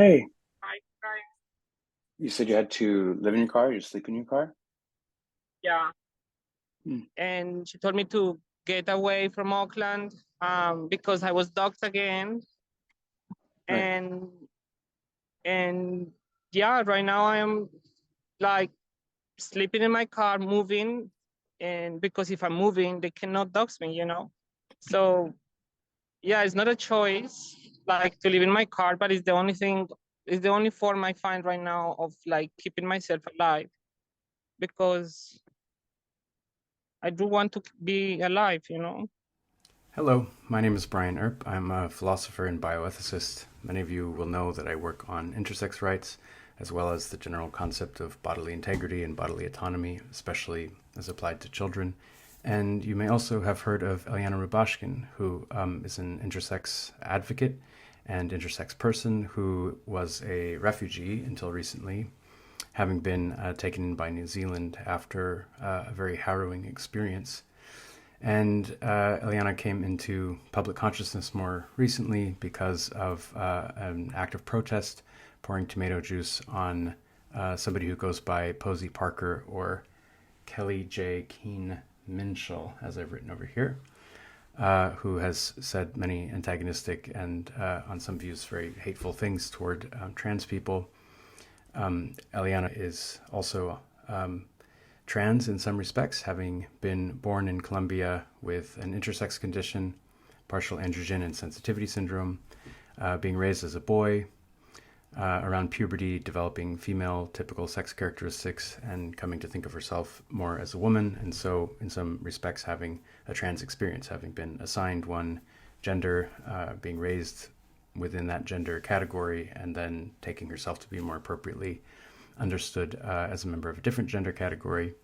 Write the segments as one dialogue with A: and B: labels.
A: Hey,
B: Hi, guys.
A: you said you had to live in your car, you sleep in your car?
B: Yeah,
A: Hmm,
B: and she told me to get away from Auckland because I was doxxed again,
A: right.
B: and and yeah, right now I am like sleeping in my car, moving, and because if I'm moving, they cannot dox me. So yeah, it's not a choice like to live in my car, but it's the only thing, it's the only form I find right now of like keeping myself alive because I do want to be alive.
C: Hello, my name is Brian Earp. I'm a philosopher and bioethicist. Many of you will know that I work on intersex rights, as well as the general concept of bodily integrity and bodily autonomy, especially as applied to children. And you may also have heard of Eliana Rubashkyn, who is an intersex advocate and intersex person who was a refugee until recently, having been taken in by New Zealand after a very harrowing experience. And Eliana came into public consciousness more recently because of an act of protest pouring tomato juice on somebody who goes by Posie Parker or Kellie-Jay Keen-Minshull, as I've written over here, who has said many antagonistic and, on some views, very hateful things toward trans people. Eliana is also trans in some respects, having been born in Colombia with an intersex condition, partial androgen and sensitivity syndrome, being raised as a boy, around puberty, developing female typical sex characteristics, and coming to think of herself more as a woman, and so in some respects having a trans experience, having been assigned one gender, being raised within that gender category, and then taking herself to be more appropriately understood as a member of a different gender category,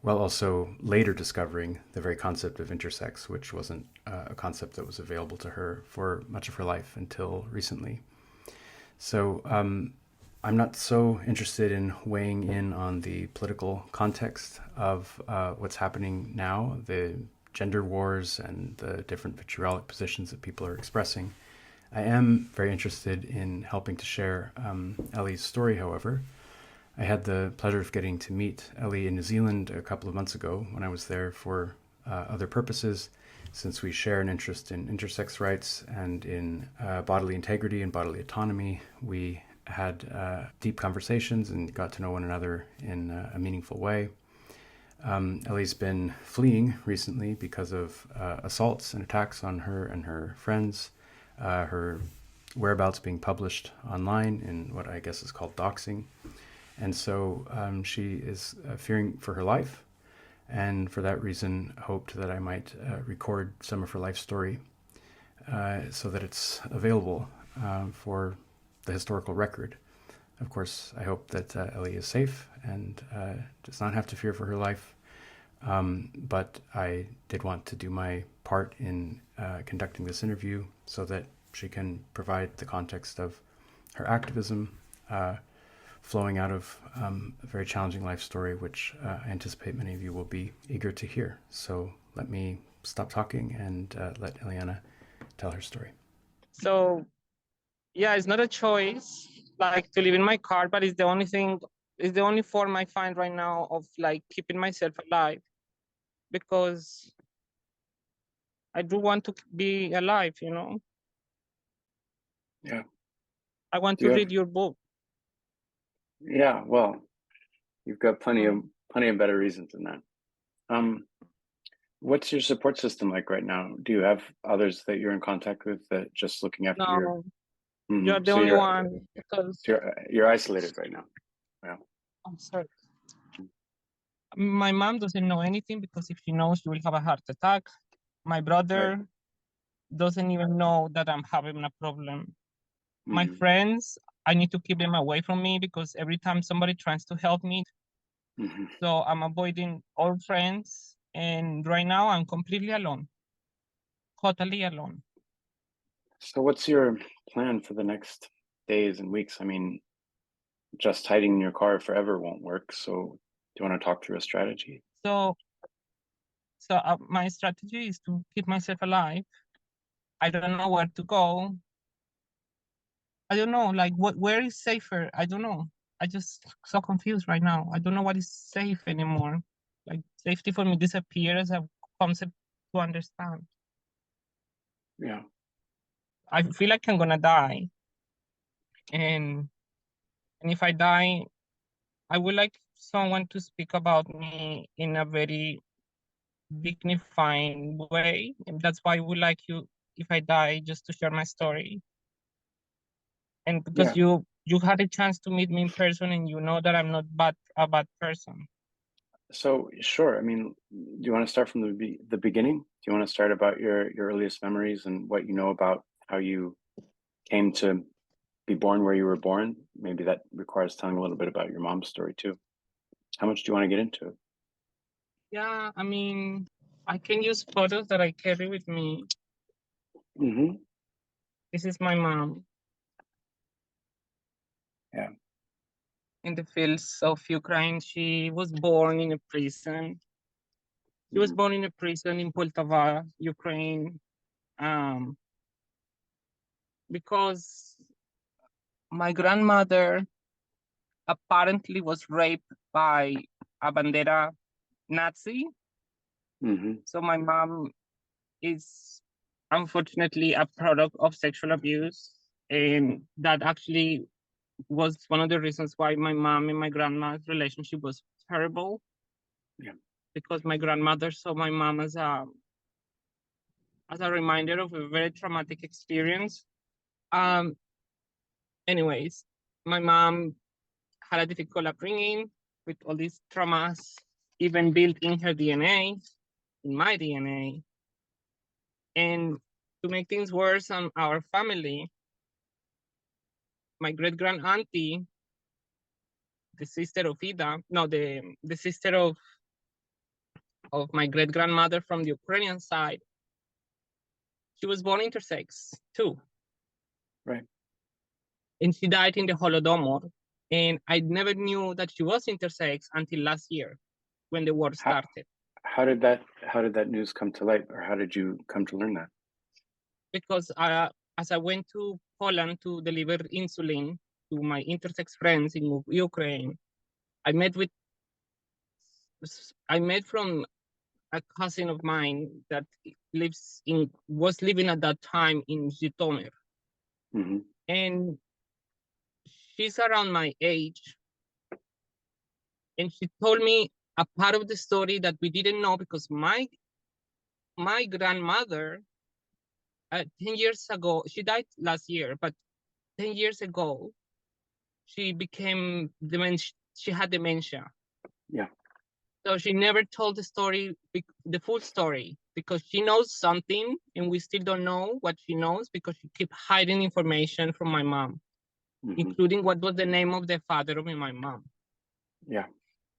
C: while also later discovering the very concept of intersex, which wasn't a concept that was available to her for much of her life until recently. So I'm not so interested in weighing in on the political context of what's happening now, the gender wars and the different vitriolic positions that people are expressing. I am very interested in helping to share Ellie's story, however. I had the pleasure of getting to meet Ellie in New Zealand a couple of months ago when I was there for other purposes, since we share an interest in intersex rights and in bodily integrity and bodily autonomy. We had deep conversations and got to know one another in a meaningful way. Ellie's been fleeing recently because of assaults and attacks on her and her friends, her whereabouts being published online in what I guess is called doxing. And so she is fearing for her life, and for that reason hoped that I might record some of her life story so that it's available for the historical record. Of course, I hope that Ellie is safe and does not have to fear for her life. But I did want to do my part in conducting this interview so that she can provide the context of her activism, flowing out of a very challenging life story, which I anticipate many of you will be eager to hear. So let me stop talking and let Eliana tell her story.
B: So yeah, it's not a choice like to live in my car, but it's the only thing, it's the only form I find right now of like keeping myself alive because I do want to be alive.
A: Yeah.
B: I want
A: Do
B: to
A: you have,
B: read your book.
A: yeah, well, you've got
B: Mm.
A: plenty of better reasons than that. Um, what's your support system like right now? Do you have others that you're in contact with that just looking after your,
B: No, you're the
A: so
B: only one because
A: you're isolated right now. Yeah.
B: I'm sorry. My mom doesn't know anything because if she knows, she will have a heart attack. My
A: Right.
B: brother doesn't even know that I'm having a problem. My
A: Hmm.
B: friends, I need to keep them away from me because every time somebody tries to help me,
A: Hmm.
B: so I'm avoiding all friends. And right now I'm completely alone, totally alone.
A: So what's your plan for the next days and weeks? I mean, just hiding in your car forever won't work. So do you want to talk through a strategy?
B: So, so my strategy is to keep myself alive. I don't know where to go. I don't know, like where is safer? I don't know. I just so confused right now. I don't know what is safe anymore. Like safety for me disappears as a concept to understand.
A: Yeah.
B: I feel like I'm gonna die. And if I die, I would like someone to speak about me in a very dignifying way. And that's why I would like you, if I die, just to share my story. And because
A: Yeah.
B: you had a chance to meet me in person and you know that I'm not a bad person.
A: So sure. I mean, do you want to start from the beginning? Do you want to start about your earliest memories and what you know about how you came to be born where you were born? Maybe that requires telling a little bit about your mom's story too. How much do you want to get into it?
B: Yeah, I mean, I can use photos that I carry with me.
A: Mm-hmm.
B: This is my mom.
A: Yeah.
B: In the fields of Ukraine. She was born in a prison. She was
A: Mm-hmm.
B: born in a prison in Poltava, Ukraine, because my grandmother apparently was raped by a bandera Nazi.
A: Mm-hmm.
B: So my mom is unfortunately a product of sexual abuse. And that actually was one of the reasons why my mom and my grandma's relationship was terrible.
A: Yeah.
B: Because my grandmother saw my mom as a reminder of a very traumatic experience. Anyways, my mom had a difficult upbringing with all these traumas, even built in her DNA, in my DNA. And to make things worse on our family, my great grand auntie, the sister of Ida, no, the sister of my great grandmother from the Ukrainian side, she was born intersex too.
A: Right.
B: And she died in the Holodomor. And I never knew that she was intersex until last year when the war started.
A: How did that news come to light, or how did you come to learn that?
B: Because as I went to Poland to deliver insulin to my intersex friends in Ukraine, I met from a cousin of mine that was living at that time in Zhytomyr.
A: Mm-hmm.
B: And she's around my age. And she told me a part of the story that we didn't know, because my grandmother, 10 years ago, she died last year, but 10 years ago, she became dementia. She had dementia.
A: Yeah.
B: So she never told the full story, because she knows something and we still don't know what she knows, because she kept hiding information from my mom,
A: Mm-hmm.
B: including what was the name of the father of my mom.
A: Yeah.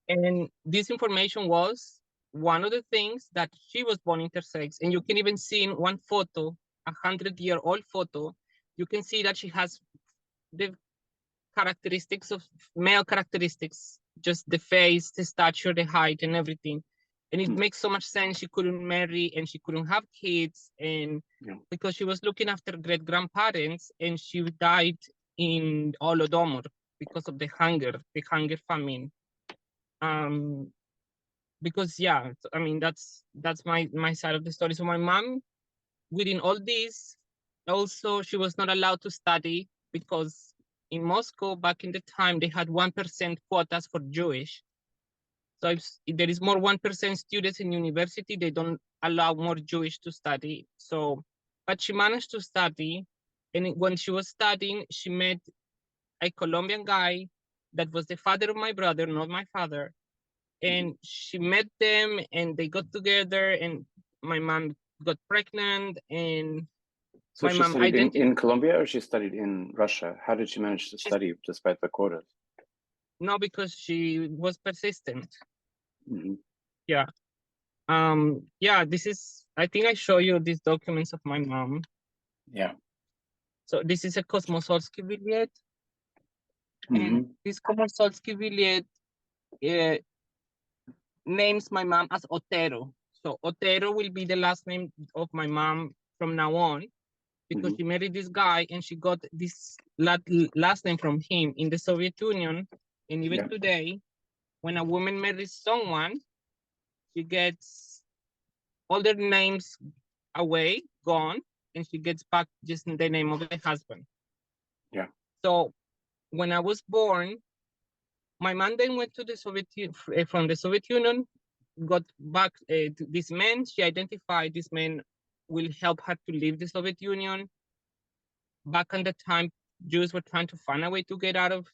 B: And this information was one of the things that she was born intersex. And you can even see in one photo, 100-year-old photo, you can see that she has the characteristics of male characteristics, just the face, the stature, the height, and everything. And it makes so much sense. She couldn't marry and she couldn't have kids, and because she was looking after great grandparents, and she died in Holodomor because of the hunger famine. Because I mean that's my side of the story. So my mom, within all this, also she was not allowed to study, because in Moscow back in the time they had 1% quotas for Jewish. So if there is more 1% students in university, they don't allow more Jewish to study. So, but she managed to study, and when she was studying, she met a Colombian guy that was the father of my brother, not my father. And she met them and they got together, and my mom got pregnant. And
A: So
B: my
A: she
B: mom
A: studied in Colombia, or she studied in Russia? How did she manage to study despite the quotas?
B: No, because she was persistent.
A: Mm-hmm.
B: Yeah. This is, I think I show you these documents of my mom.
A: Yeah.
B: So this is a Kosmosolsky vignette.
A: Mm-hmm.
B: And this Kosmosolsky vignette names my mom as Otero. So Otero will be the last name of my mom from now on, because she married this guy and she got this last name from him in the Soviet Union. And even today, when a woman marries someone, she gets all their names away, gone, and she gets back just the name of the husband.
A: Yeah.
B: So when I was born, my mom then went to the from the Soviet Union, got back to this man. She identified this man will help her to leave the Soviet Union. Back in the time, Jews were trying to find a way to get out of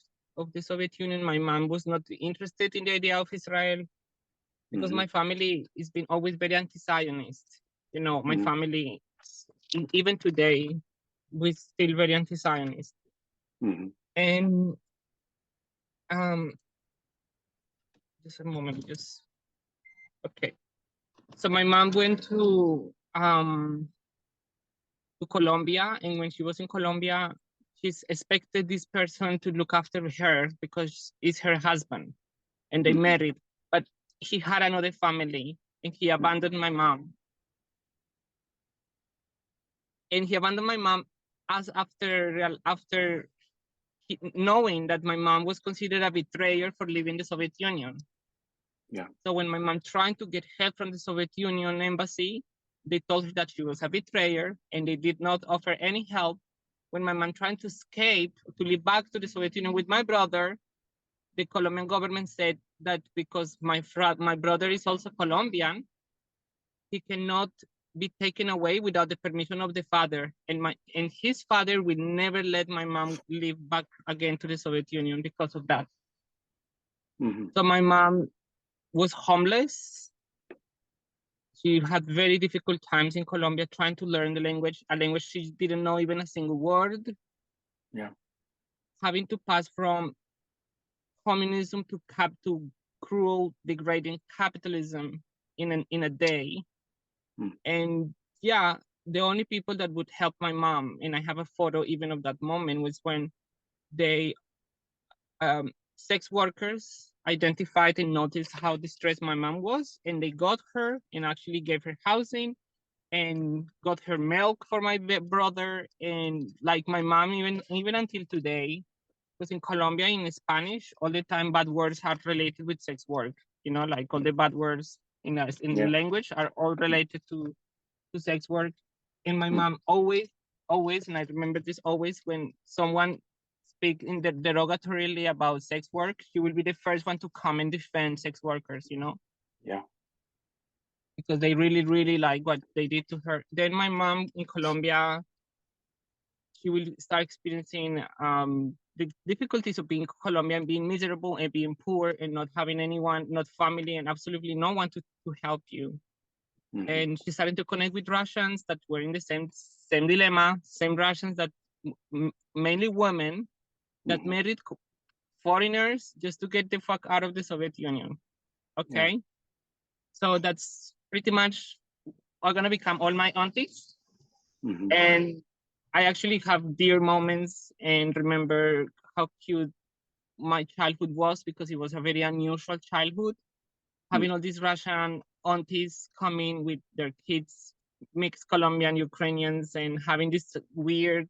B: the Soviet Union. My mom was not interested in the idea of Israel because my family has been always very anti-Zionist. You know, my family, even today, we're still very anti-Zionist. And just a moment, okay. So my mom went to Colombia, and when she was in Colombia, she's expected this person to look after her because it's her husband, and they married. But he had another family, and he abandoned my mom. And he abandoned my mom as after knowing that my mom was considered a betrayer for leaving the Soviet Union.
A: Yeah.
B: So when my mom tried to get help from the Soviet Union embassy, they told her that she was a betrayer, and they did not offer any help. When my mom tried to escape, to leave back to the Soviet Union with my brother, the Colombian government said that because my brother is also Colombian, he cannot be taken away without the permission of the father. And his father will never let my mom leave back again to the Soviet Union because of that. So my mom was homeless. She had very difficult times in Colombia trying to learn the language, a language she didn't know even a single word.
A: Yeah.
B: Having to pass from communism to cruel, degrading capitalism in a day. And yeah, the only people that would help my mom, and I have a photo even of that moment, was when they, sex workers identified and noticed how distressed my mom was, and they got her and actually gave her housing and got her milk for my brother. And like my mom, even until today, because in Colombia, in Spanish, all the time bad words are related with sex work. You know, like all the bad words in the language are all related to sex work. And my mom always, and I remember this always, when someone speak in the derogatorily about sex work, she will be the first one to come and defend sex workers, you know?
A: Yeah.
B: Because they really, really like what they did to her. Then my mom in Colombia, she will start experiencing the difficulties of being Colombian, being miserable and being poor and not having anyone, not family, and absolutely no one to help you. And she started to connect with Russians that were in the same dilemma, same Russians that mainly women that married foreigners just to get the fuck out of the Soviet Union. Okay. Yeah. So that's pretty much are gonna become all my aunties. And I actually have dear moments and remember how cute my childhood was, because it was a very unusual childhood. Having all these Russian aunties coming with their kids, mixed Colombian Ukrainians, and having this weird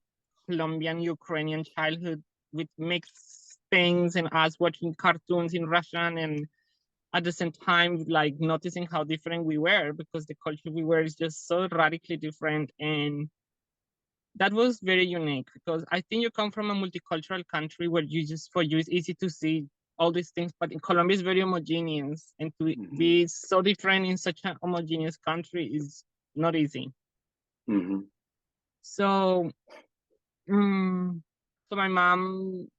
B: Colombian Ukrainian childhood with mixed things, and us watching cartoons in Russian, and at the same time, like noticing how different we were, because the culture we were is just so radically different. And that was very unique, because I think you come from a multicultural country where for you it's easy to see all these things, but in Colombia is very homogeneous, and to be so different in such a homogeneous country is not easy. So, so my mom,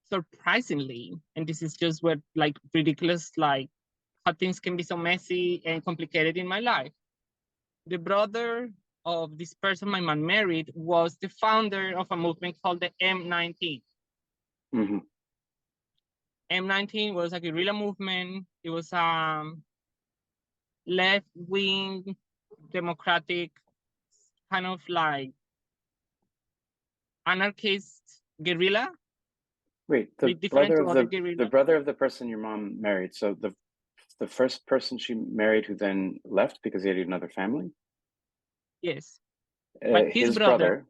B: surprisingly, and this is just what like ridiculous, like how things can be so messy and complicated in my life. The brother of this person my mom married was the founder of a movement called the M19. M19 was a guerrilla movement. It was left-wing, democratic, kind of like anarchist guerrilla.
A: Wait, the brother of the person your mom married. So the first person she married who then left because he had another family?
B: Yes. But his
A: His
B: brother,
A: brother.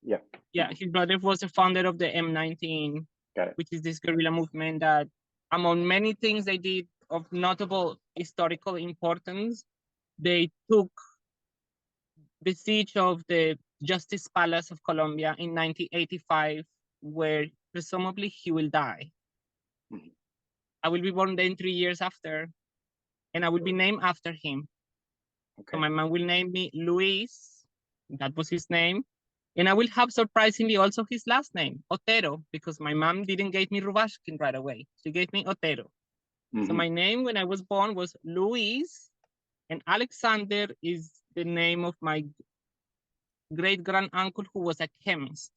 A: Yeah.
B: yeah, his brother was the founder of the M19,
A: Got it.
B: which is this guerrilla movement that, among many things they did of notable historical importance, they took the siege of the Justice Palace of Colombia in 1985, where presumably he will die.
A: Mhm.
B: I will be born then 3 years after, and I will be named after him.
A: Okay.
B: So my mom will name me Luis, that was his name, and I will have surprisingly also his last name, Otero, because my mom didn't give me Rubashkyn right away. She gave me Otero. So my name when I was born was Luis, and Alexander is the name of my great-grand-uncle who was a chemist.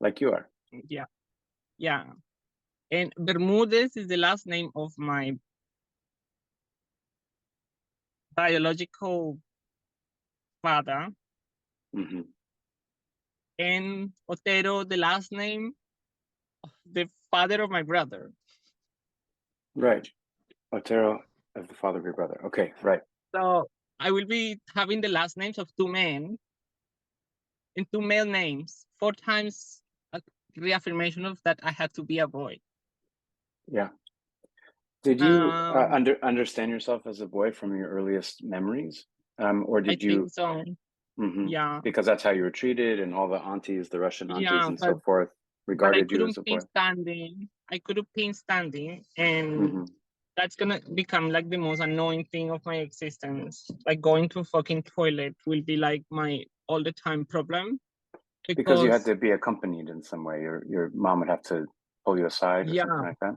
A: Like you are.
B: Yeah, yeah. And Bermudez is the last name of my biological father. And Otero, the last name of the father of my brother.
A: Right. Otero of the father of your brother. Okay, right.
B: So I will be having the last names of two men and two male names, 4 times a reaffirmation of that I had to be a boy.
A: Yeah. Did you
B: Um,
A: understand yourself as a boy from your earliest memories? Or
B: I
A: did you?
B: think so. Yeah.
A: Because that's how you were treated, and all the aunties, the Russian aunties
B: Yeah,
A: and so forth,
B: but I
A: regarded you as
B: couldn't
A: a
B: pin
A: boy.
B: standing. I couldn't pin standing, and that's gonna become like the most annoying thing of my existence. Like going to a fucking toilet will be like my all the time problem.
A: Because you had
B: Because
A: to be accompanied in some way. Your mom would have to pull you aside or something
B: yeah,
A: like that.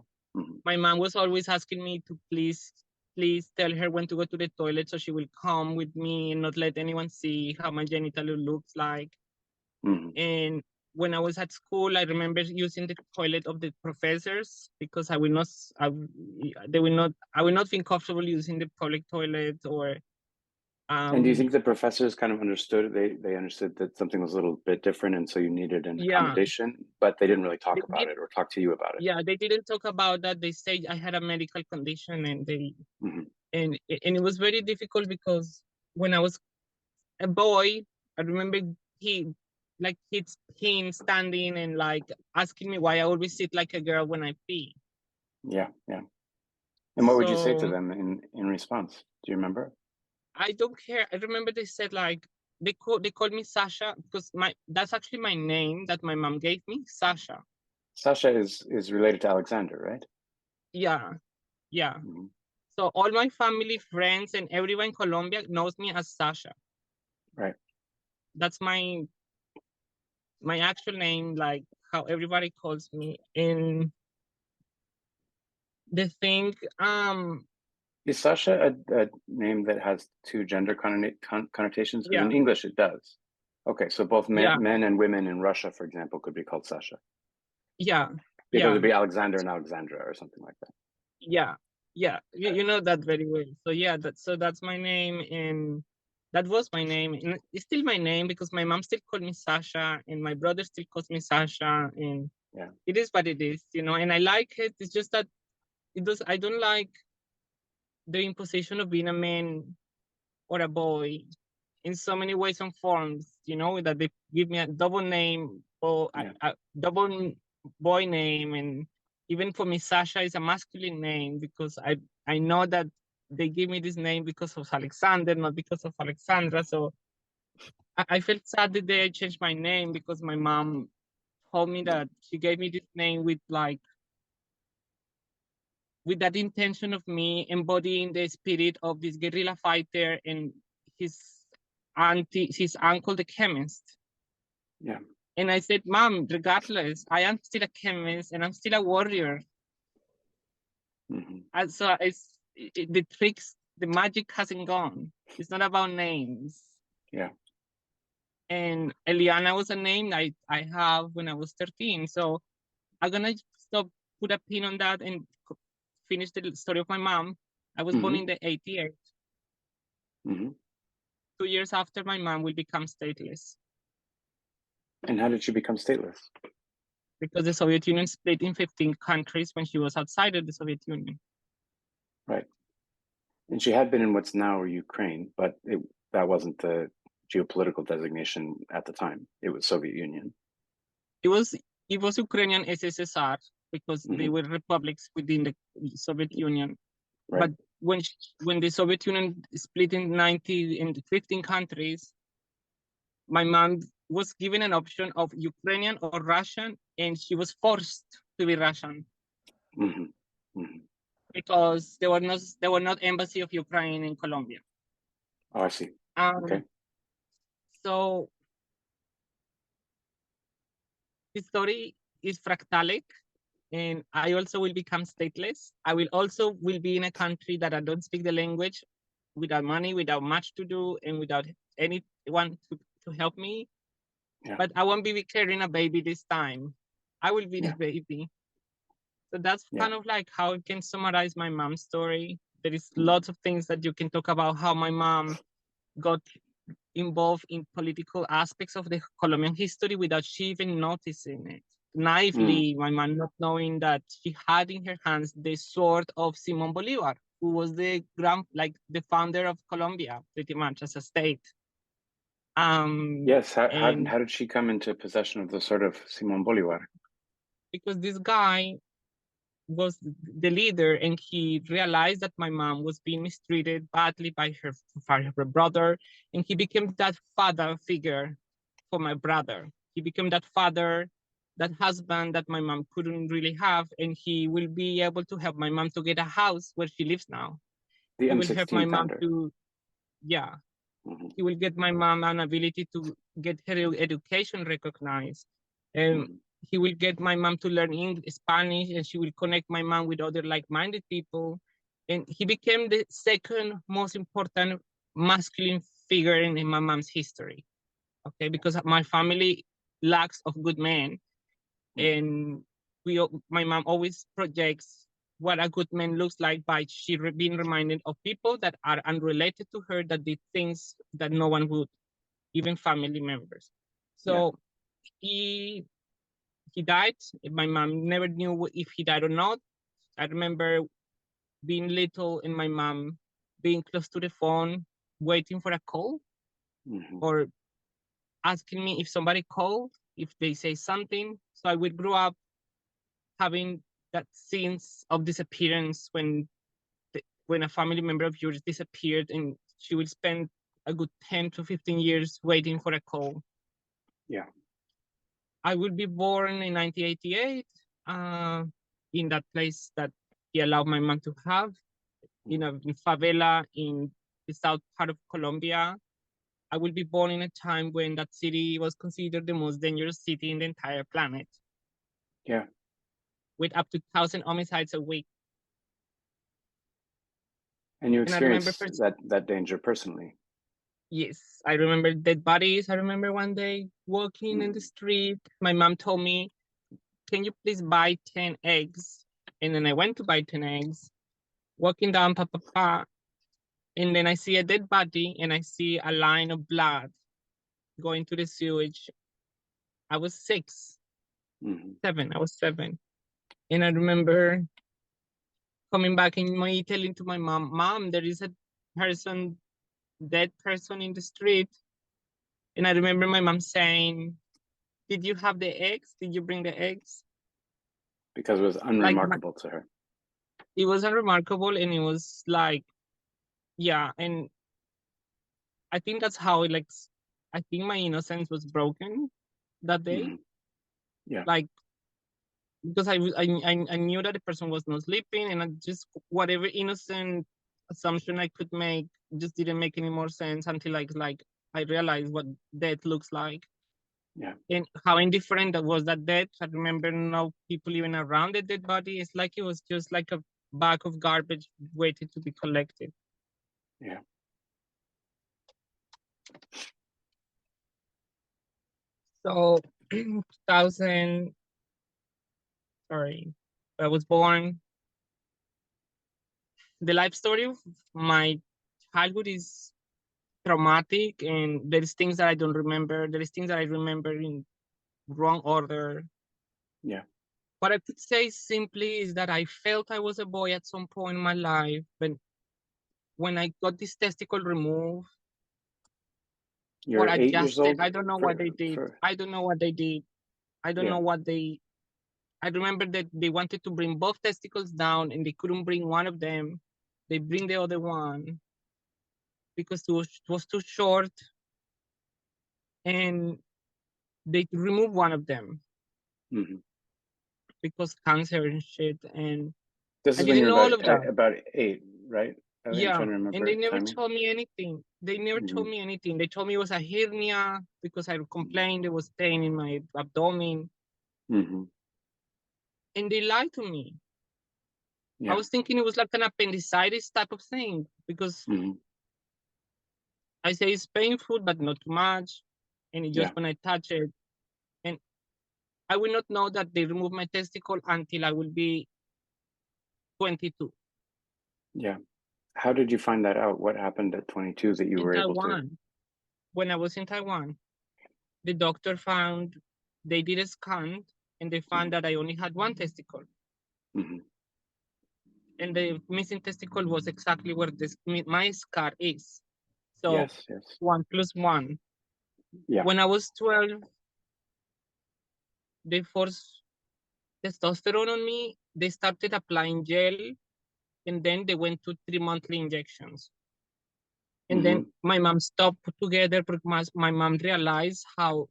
B: my mom was always asking me to please tell her when to go to the toilet so she will come with me and not let anyone see how my genital looks like. And when I was at school, I remember using the toilet of the professors because I will not feel comfortable using the public toilet or
A: And do you think the professors kind of understood? They understood that something was a little bit different, and so you needed an accommodation, but they didn't really talk about it or talk to you about it.
B: Yeah, they didn't talk about that. They said I had a medical condition, and and it was very difficult because when I was a boy, I remember him standing and like asking me why I always sit like a girl when I pee.
A: Yeah. And what would you say to
B: So
A: them in response? Do you remember?
B: I don't care. I remember they said like they called me Sasha because that's actually my name that my mom gave me, Sasha.
A: Sasha is related to Alexander, right?
B: Yeah. So all my family, friends, and everyone in Colombia knows me as Sasha.
A: Right.
B: That's my actual name, like how everybody calls me. And the thing,
A: Is Sasha a name that has two gender connotations? Because
B: yeah,
A: in English it does. Okay, so both
B: yeah,
A: men and women in Russia, for example, could be called Sasha.
B: yeah,
A: Because
B: yeah,
A: it'd be Alexander and Alexandra or something like that.
B: yeah, yeah. You know that very well. So yeah, that's my name, and that was my name, and it's still my name because my mom still called me Sasha, and my brother still calls me Sasha, and it is what it is, you know. And I like it. It's just that I don't like the imposition of being a man or a boy in so many ways and forms, you know, that they give me a double name or a double boy name. And even for me, Sasha is a masculine name because I know that they give me this name because of Alexander, not because of Alexandra. So I felt sad the day I changed my name because my mom told me that she gave me this name with that intention of me embodying the spirit of this guerrilla fighter and his uncle, the chemist.
A: Yeah.
B: And I said, Mom, regardless, I am still a chemist and I'm still a warrior. And so the tricks, the magic hasn't gone. It's not about names.
A: Yeah.
B: And Eliana was a name I have when I was 13. So I'm gonna put a pin on that and finish the story of my mom. I was born in the 88. 2 years after my mom will become stateless.
A: And how did she become stateless?
B: Because the Soviet Union split in 15 countries when she was outside of the Soviet Union.
A: Right. And she had been in what's now Ukraine, but that wasn't the geopolitical designation at the time. It was Soviet Union.
B: It was Ukrainian SSSR because they
A: Mhm.
B: were republics within the Soviet Union.
A: Right.
B: But when the Soviet Union split into 15 countries, my mom was given an option of Ukrainian or Russian, and she was forced to be Russian
A: Mhm. Mhm.
B: because there were not embassy of Ukraine in Colombia.
A: Oh, I see. Okay.
B: So the story is fractalic, and I also will become stateless. I will be in a country that I don't speak the language, without money, without much to do, and without anyone to help me.
A: Yeah.
B: But I won't be carrying a baby this time. I will be the
A: Yeah.
B: baby. So that's
A: Yeah.
B: kind of like how I can summarize my mom's story. There is
A: Mhm.
B: lots of things that you can talk about how my mom got involved in political aspects of the Colombian history without she even noticing it. Naively, my mom not knowing that she had in her hands the sword of Simon Bolivar, who was the founder of Colombia, pretty much as a state.
A: Yes. How
B: And
A: did she come into possession of the sword of Simon Bolivar?
B: because this guy was the leader, and he realized that my mom was being mistreated badly by her brother, and he became that father figure for my brother. He became that father, that husband that my mom couldn't really have, and he will be able to help my mom to get a house where she lives now.
A: The
B: He will help my
A: M16
B: mom
A: founder.
B: to, yeah,
A: Mhm.
B: he will get my mom an ability to get her education recognized. And
A: Mhm.
B: he will get my mom to learn Spanish, and she will connect my mom with other like-minded people. And he became the second most important masculine figure in my mom's history. Okay, because my family lacks of good men, and my mom always projects what a good man looks like by being reminded of people that are unrelated to her that did things that no one would, even family members. So he died. My mom never knew if he died or not. I remember being little and my mom being close to the phone, waiting for a call,
A: Mhm.
B: or asking me if somebody called, if they say something. So I would grow up having that sense of disappearance when a family member of yours disappeared, and she would spend a good 10 to 15 years waiting for a call.
A: Yeah.
B: I would be born in 1988 in that place that he allowed my mom to have, in a favela in the south part of Colombia. I will be born in a time when that city was considered the most dangerous city in the entire planet,
A: Yeah.
B: with up to 1,000 homicides a week.
A: And you
B: And I remember
A: experienced that danger personally.
B: yes, I remember dead bodies. I remember one day walking in the street, my mom told me, "Can you please buy 10 eggs?" And then I went to buy 10 eggs, walking down, and then I see a dead body and I see a line of blood going to the sewage. I was 7. I was 7. And I remember coming back and telling to my mom, "Mom, there is a dead person in the street." And I remember my mom saying, "Did you have the eggs? Did you bring the eggs?"
A: Because it was unremarkable to her.
B: It was unremarkable, and it was like, yeah. And I think that's how I think my innocence was broken that day.
A: Yeah.
B: Like, because I knew that the person was not sleeping, and I just, whatever innocent assumption I could make just didn't make any more sense until like I realized what death looks like.
A: Yeah.
B: And how indifferent that was that death. I remember no people even around the dead body. It's like it was just like a bag of garbage waiting to be collected.
A: Yeah.
B: So 2000, sorry, I was born. The life story of my childhood is traumatic, and there is things that I don't remember. There is things that I remember in wrong order.
A: Yeah.
B: What I could say simply is that I felt I was a boy at some point in my life, but when I got this testicle removed,
A: You're 8 years
B: adjusted.
A: old?
B: I don't know what they did. I don't know what they did. I don't know what they. I remember that they wanted to bring both testicles down and they couldn't bring one of them. They bring the other one because it was too short, and they removed one of them because cancer and shit. And
A: this
B: I
A: is when
B: didn't
A: you're
B: know all of that.
A: about 8, right? I'm
B: Yeah,
A: trying to remember
B: and they never
A: timing.
B: told me anything. They never told me anything. They told me it was a hernia because I complained there was pain in my abdomen. And they lied to me.
A: Yeah.
B: I was thinking it was like an appendicitis type of thing because I say it's painful, but not too much. And it just when I touch it, and I will not know that they remove my testicle until I will be 22.
A: Yeah. How did you find that out? What happened at 22 that you were able to?
B: When I was in Taiwan, the doctor found, they did a scan and they found that I only had one testicle. And the missing testicle was exactly where my scar is. So 1 + 1.
A: Yeah.
B: When I was 12, they forced testosterone on me. They started applying gel, and then they went to 3 monthly injections. And then my mom stopped together because my mom realized how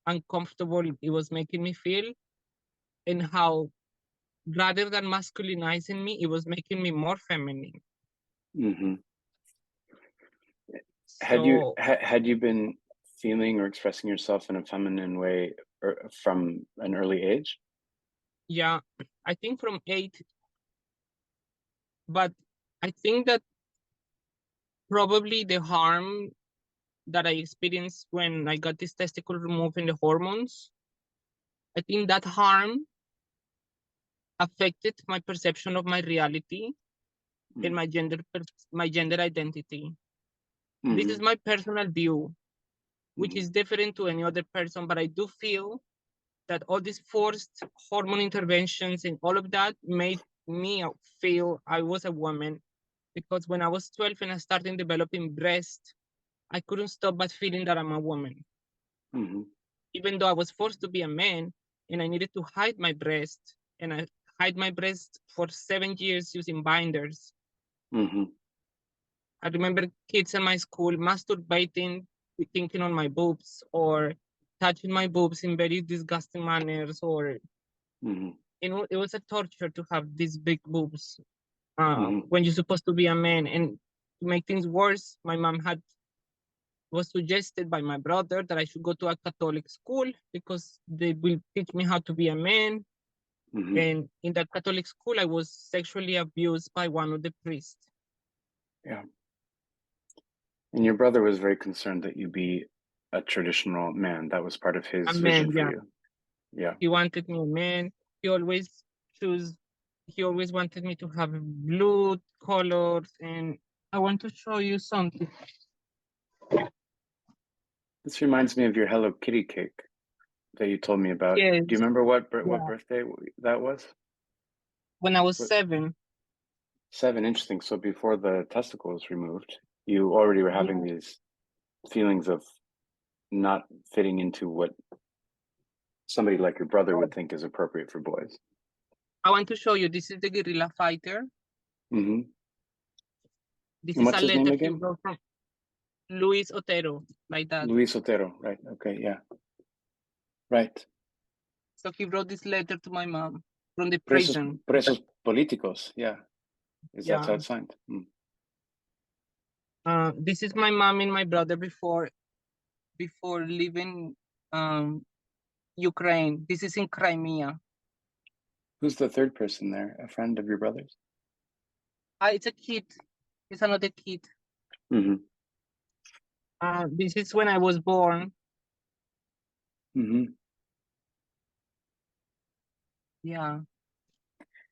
B: uncomfortable it was making me feel, and how rather than masculinizing me, it was making me more feminine.
A: Had you been feeling or expressing yourself in a feminine way from an early age?
B: Yeah, I think from 8, but I think that probably the harm that I experienced when I got this testicle removed and the hormones, I think that harm affected my perception of my reality and my gender identity. This is my personal view, which is different to any other person, but I do feel that all these forced hormone interventions and all of that made me feel I was a woman, because when I was 12 and I started developing breast, I couldn't stop but feeling that I'm a woman. Even though I was forced to be a man and I needed to hide my breast, and I hid my breast for 7 years using binders. I remember kids in my school masturbating, thinking on my boobs, or touching my boobs in very disgusting manners, or it was a torture to have these big boobs when you're supposed to be a man. And to make things worse, my mom was suggested by my brother that I should go to a Catholic school because they will teach me how to be a man. And in that Catholic school, I was sexually abused by one of the priests.
A: Yeah. And your brother was very concerned that you be a traditional man. That was part of his vision for you. Yeah.
B: He wanted me a man. He always wanted me to have blue colors. And I want to show you something.
A: This reminds me of your Hello Kitty cake that you told me about.
B: Yes.
A: Do you remember what birthday that was?
B: When I was 7.
A: 7, interesting. So before the testicle was removed, you already were having these feelings of not fitting into what somebody like your brother would think is appropriate for boys.
B: I want to show you. This is the guerrilla fighter.
A: This
B: is a letter he wrote from Luis Otero, like that.
A: Luis Otero, right? Okay, yeah. Right.
B: So he wrote this letter to my mom from the prison.
A: Presos políticos, yeah. That's how it's signed.
B: This is my mom and my brother before leaving Ukraine. This is in Crimea.
A: Who's the third person there? A friend of your brother's?
B: It's a kid. It's another kid. This is when I was born. Yeah.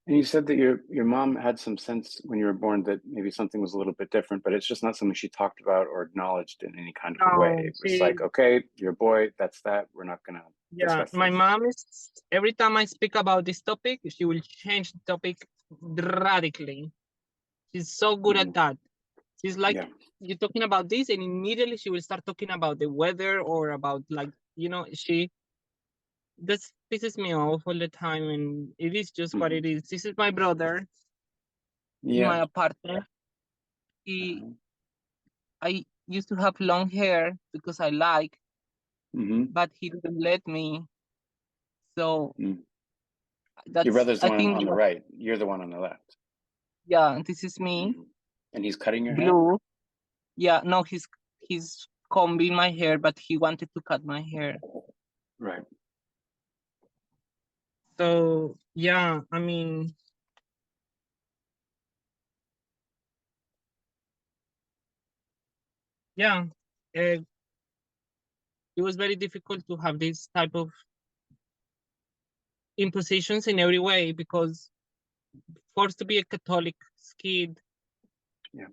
A: And you said that your mom had some sense when you were born that maybe something was a little bit different, but it's just not something she talked about or acknowledged in any kind of way. It was like, okay, you're a boy, that's that. We're not gonna discuss
B: my
A: this.
B: mom is, every time I speak about this topic, she will change the topic radically. She's so good at that. She's like,
A: Yeah.
B: you're talking about this, and immediately she will start talking about the weather or about, like, you know, this pisses me off all the time, and it is just what it is. This is my brother in my
A: Yeah.
B: apartment. I used to have long hair because I like, but he didn't let me. So
A: Your
B: that's,
A: brother's the
B: I
A: one
B: think,
A: on the right. You're the one on the left.
B: yeah, this is me.
A: And he's cutting your hair?
B: Blue. Yeah, no, he's combing my hair, but he wanted to cut my hair.
A: Right.
B: So yeah, I mean, yeah, it was very difficult to have this type of impositions in every way, because forced to be a Catholic kid,
A: Yeah,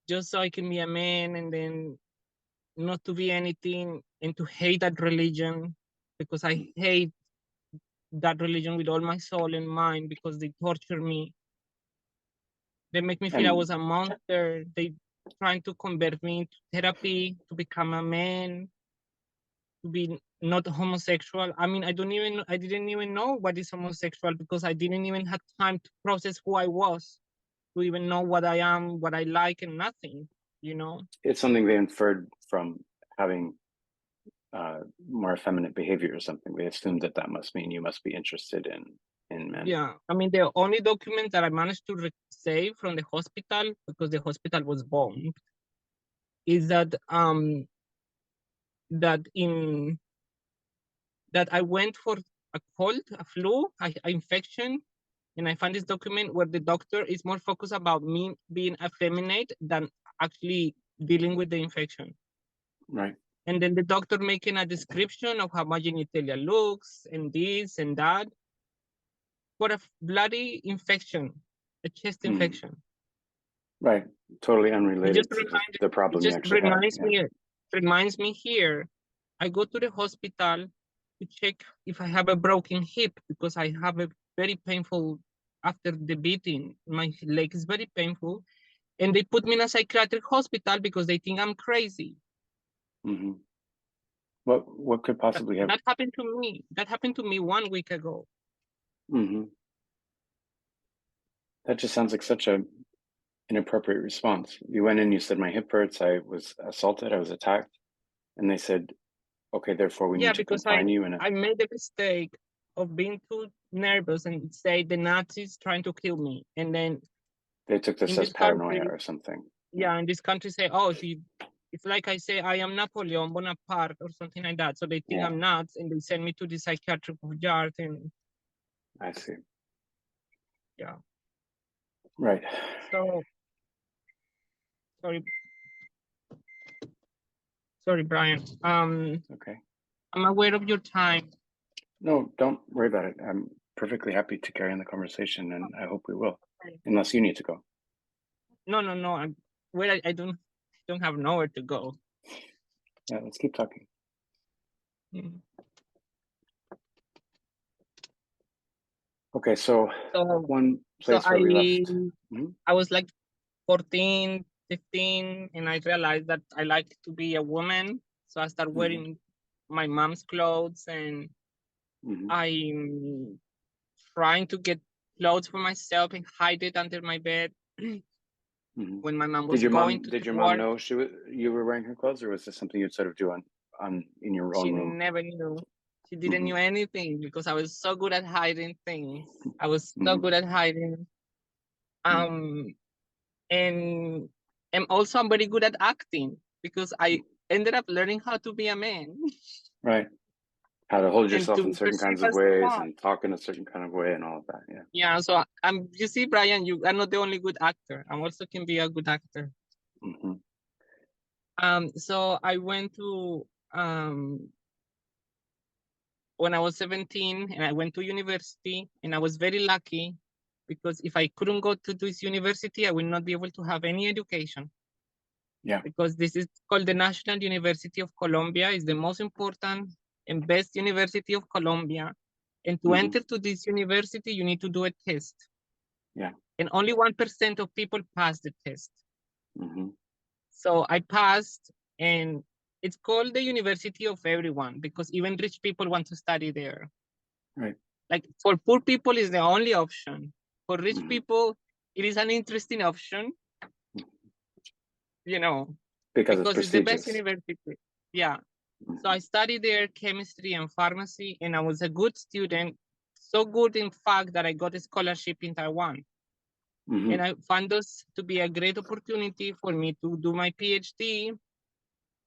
B: just so I can be a man, and then not to be anything, and to hate that religion, because I hate that religion with all my soul and mind, because they torture me. They make me feel I was a monster. They trying to convert me into therapy to become a man, to be not homosexual. I mean, I didn't even know what is homosexual, because I didn't even have time to process who I was, to even know what I am, what I like, and nothing, you know?
A: it's something they inferred from having more effeminate behavior or something. They assumed that must mean you must be interested in men.
B: Yeah, I mean, the only document that I managed to save from the hospital, because the hospital was bombed, is that that I went for a cold, a flu, a infection, and I found this document where the doctor is more focused about me being effeminate than actually dealing with the infection.
A: Right.
B: And then the doctor making a description of how my genitalia looks and this and that for a bloody infection, a chest infection.
A: Right. Totally unrelated to the problem you actually had.
B: Reminds me here, I go to the hospital to check if I have a broken hip, because I have a very painful, after the beating, my leg is very painful. And they put me in a psychiatric hospital because they think I'm crazy.
A: What could possibly have...
B: That happened to me. That happened to me 1 week ago.
A: That just sounds like such a inappropriate response. You went in, you said, my hip hurts, I was assaulted, I was attacked. And they said, okay, therefore we need to confine you. And
B: I made the mistake of being too nervous and say the Nazis trying to kill me. And then
A: they took this as paranoia or something.
B: Yeah, in this country say, oh, it's like I say, I am Napoleon Bonaparte or something like that. So they think I'm nuts, and they send me to the psychiatric yard. And
A: I see.
B: Yeah.
A: Right.
B: So, sorry, Brian.
A: Okay.
B: I'm aware of your time.
A: No, don't worry about it. I'm perfectly happy to carry on the conversation, and I hope we will, unless you need to go.
B: No. I don't have nowhere to go.
A: Yeah, let's keep talking. Okay, so one place where we left.
B: I was like 14, 15, and I realized that I like to be a woman. So I started wearing my mom's clothes, and I'm trying to get clothes for myself and hide it under my bed. When my mom was
A: did your mom know you were wearing her clothes, or was this something you'd sort of do in your own room?
B: She never knew. She didn't know anything, because I was so good at hiding things. I was so good at hiding. And also I'm very good at acting, because I ended up learning how to be a man.
A: Right. How to hold yourself in certain kinds of ways and talk in a certain kind of way and all of that. Yeah.
B: Yeah. So you see, Brian, you are not the only good actor. I also can be a good actor. So I went to when I was 17, and I went to university, and I was very lucky, because if I couldn't go to this university, I will not be able to have any education.
A: Yeah.
B: Because this is called the National University of Colombia. It's the most important and best university of Colombia. And to enter to this university, you need to do a test.
A: Yeah.
B: and only 1% of people pass the test.
A: Mm-hmm.
B: So I passed, and it's called the University of Everyone because even rich people want to study there.
A: Right.
B: Like for poor people is the only option. For rich
A: Mhm.
B: people, it is an interesting option, you know,
A: Because it's
B: the best
A: prestigious.
B: university. Yeah.
A: Mhm.
B: So I studied there chemistry and pharmacy, and I was a good student, so good in fact that I got a scholarship in Taiwan.
A: Mhm.
B: And I found this to be a great opportunity for me to do my PhD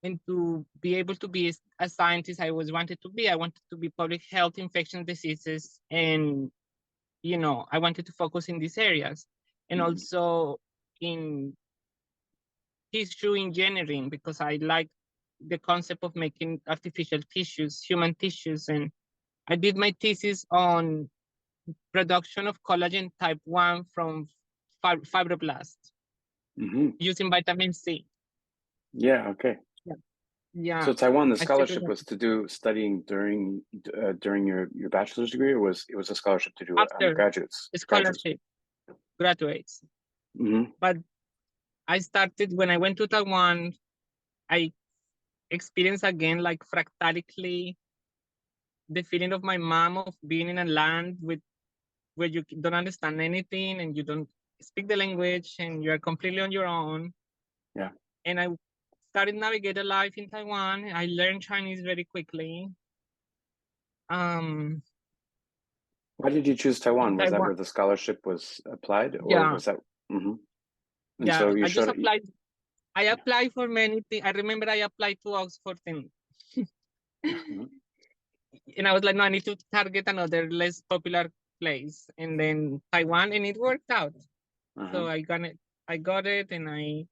B: and to be able to be a scientist I was wanted to be. I wanted to be public health, infectious diseases, and you know, I wanted to focus in these areas, and
A: Mhm.
B: also in tissue engineering because I like the concept of making artificial tissues, human tissues, and I did my thesis on production of collagen type 1 from fibroblasts
A: Mhm.
B: using vitamin C.
A: Yeah. Okay.
B: Yeah,
A: So Taiwan, the
B: I still
A: scholarship
B: remember.
A: was to do studying during your bachelor's degree, or was a scholarship to do
B: After
A: graduates?
B: scholarship graduates.
A: Mm-hmm.
B: But I started when I went to Taiwan, I experienced again like fractalically the feeling of my mom of being in a land with where you don't understand anything and you don't speak the language and you're completely on your own.
A: Yeah.
B: And I started navigating life in Taiwan. I learned Chinese very quickly.
A: Why did you choose Taiwan?
B: In
A: Was that
B: Taiwan,
A: where the scholarship was applied, or
B: yeah,
A: was that? Mm-hmm. And
B: yeah.
A: so you
B: I just
A: showed.
B: applied. I applied for many things. I remember I applied to Oxford thing.
A: Mhm.
B: And I was like, no, I need to target another less popular place. And then Taiwan, and it worked out. So
A: Uh-huh.
B: I got it, and I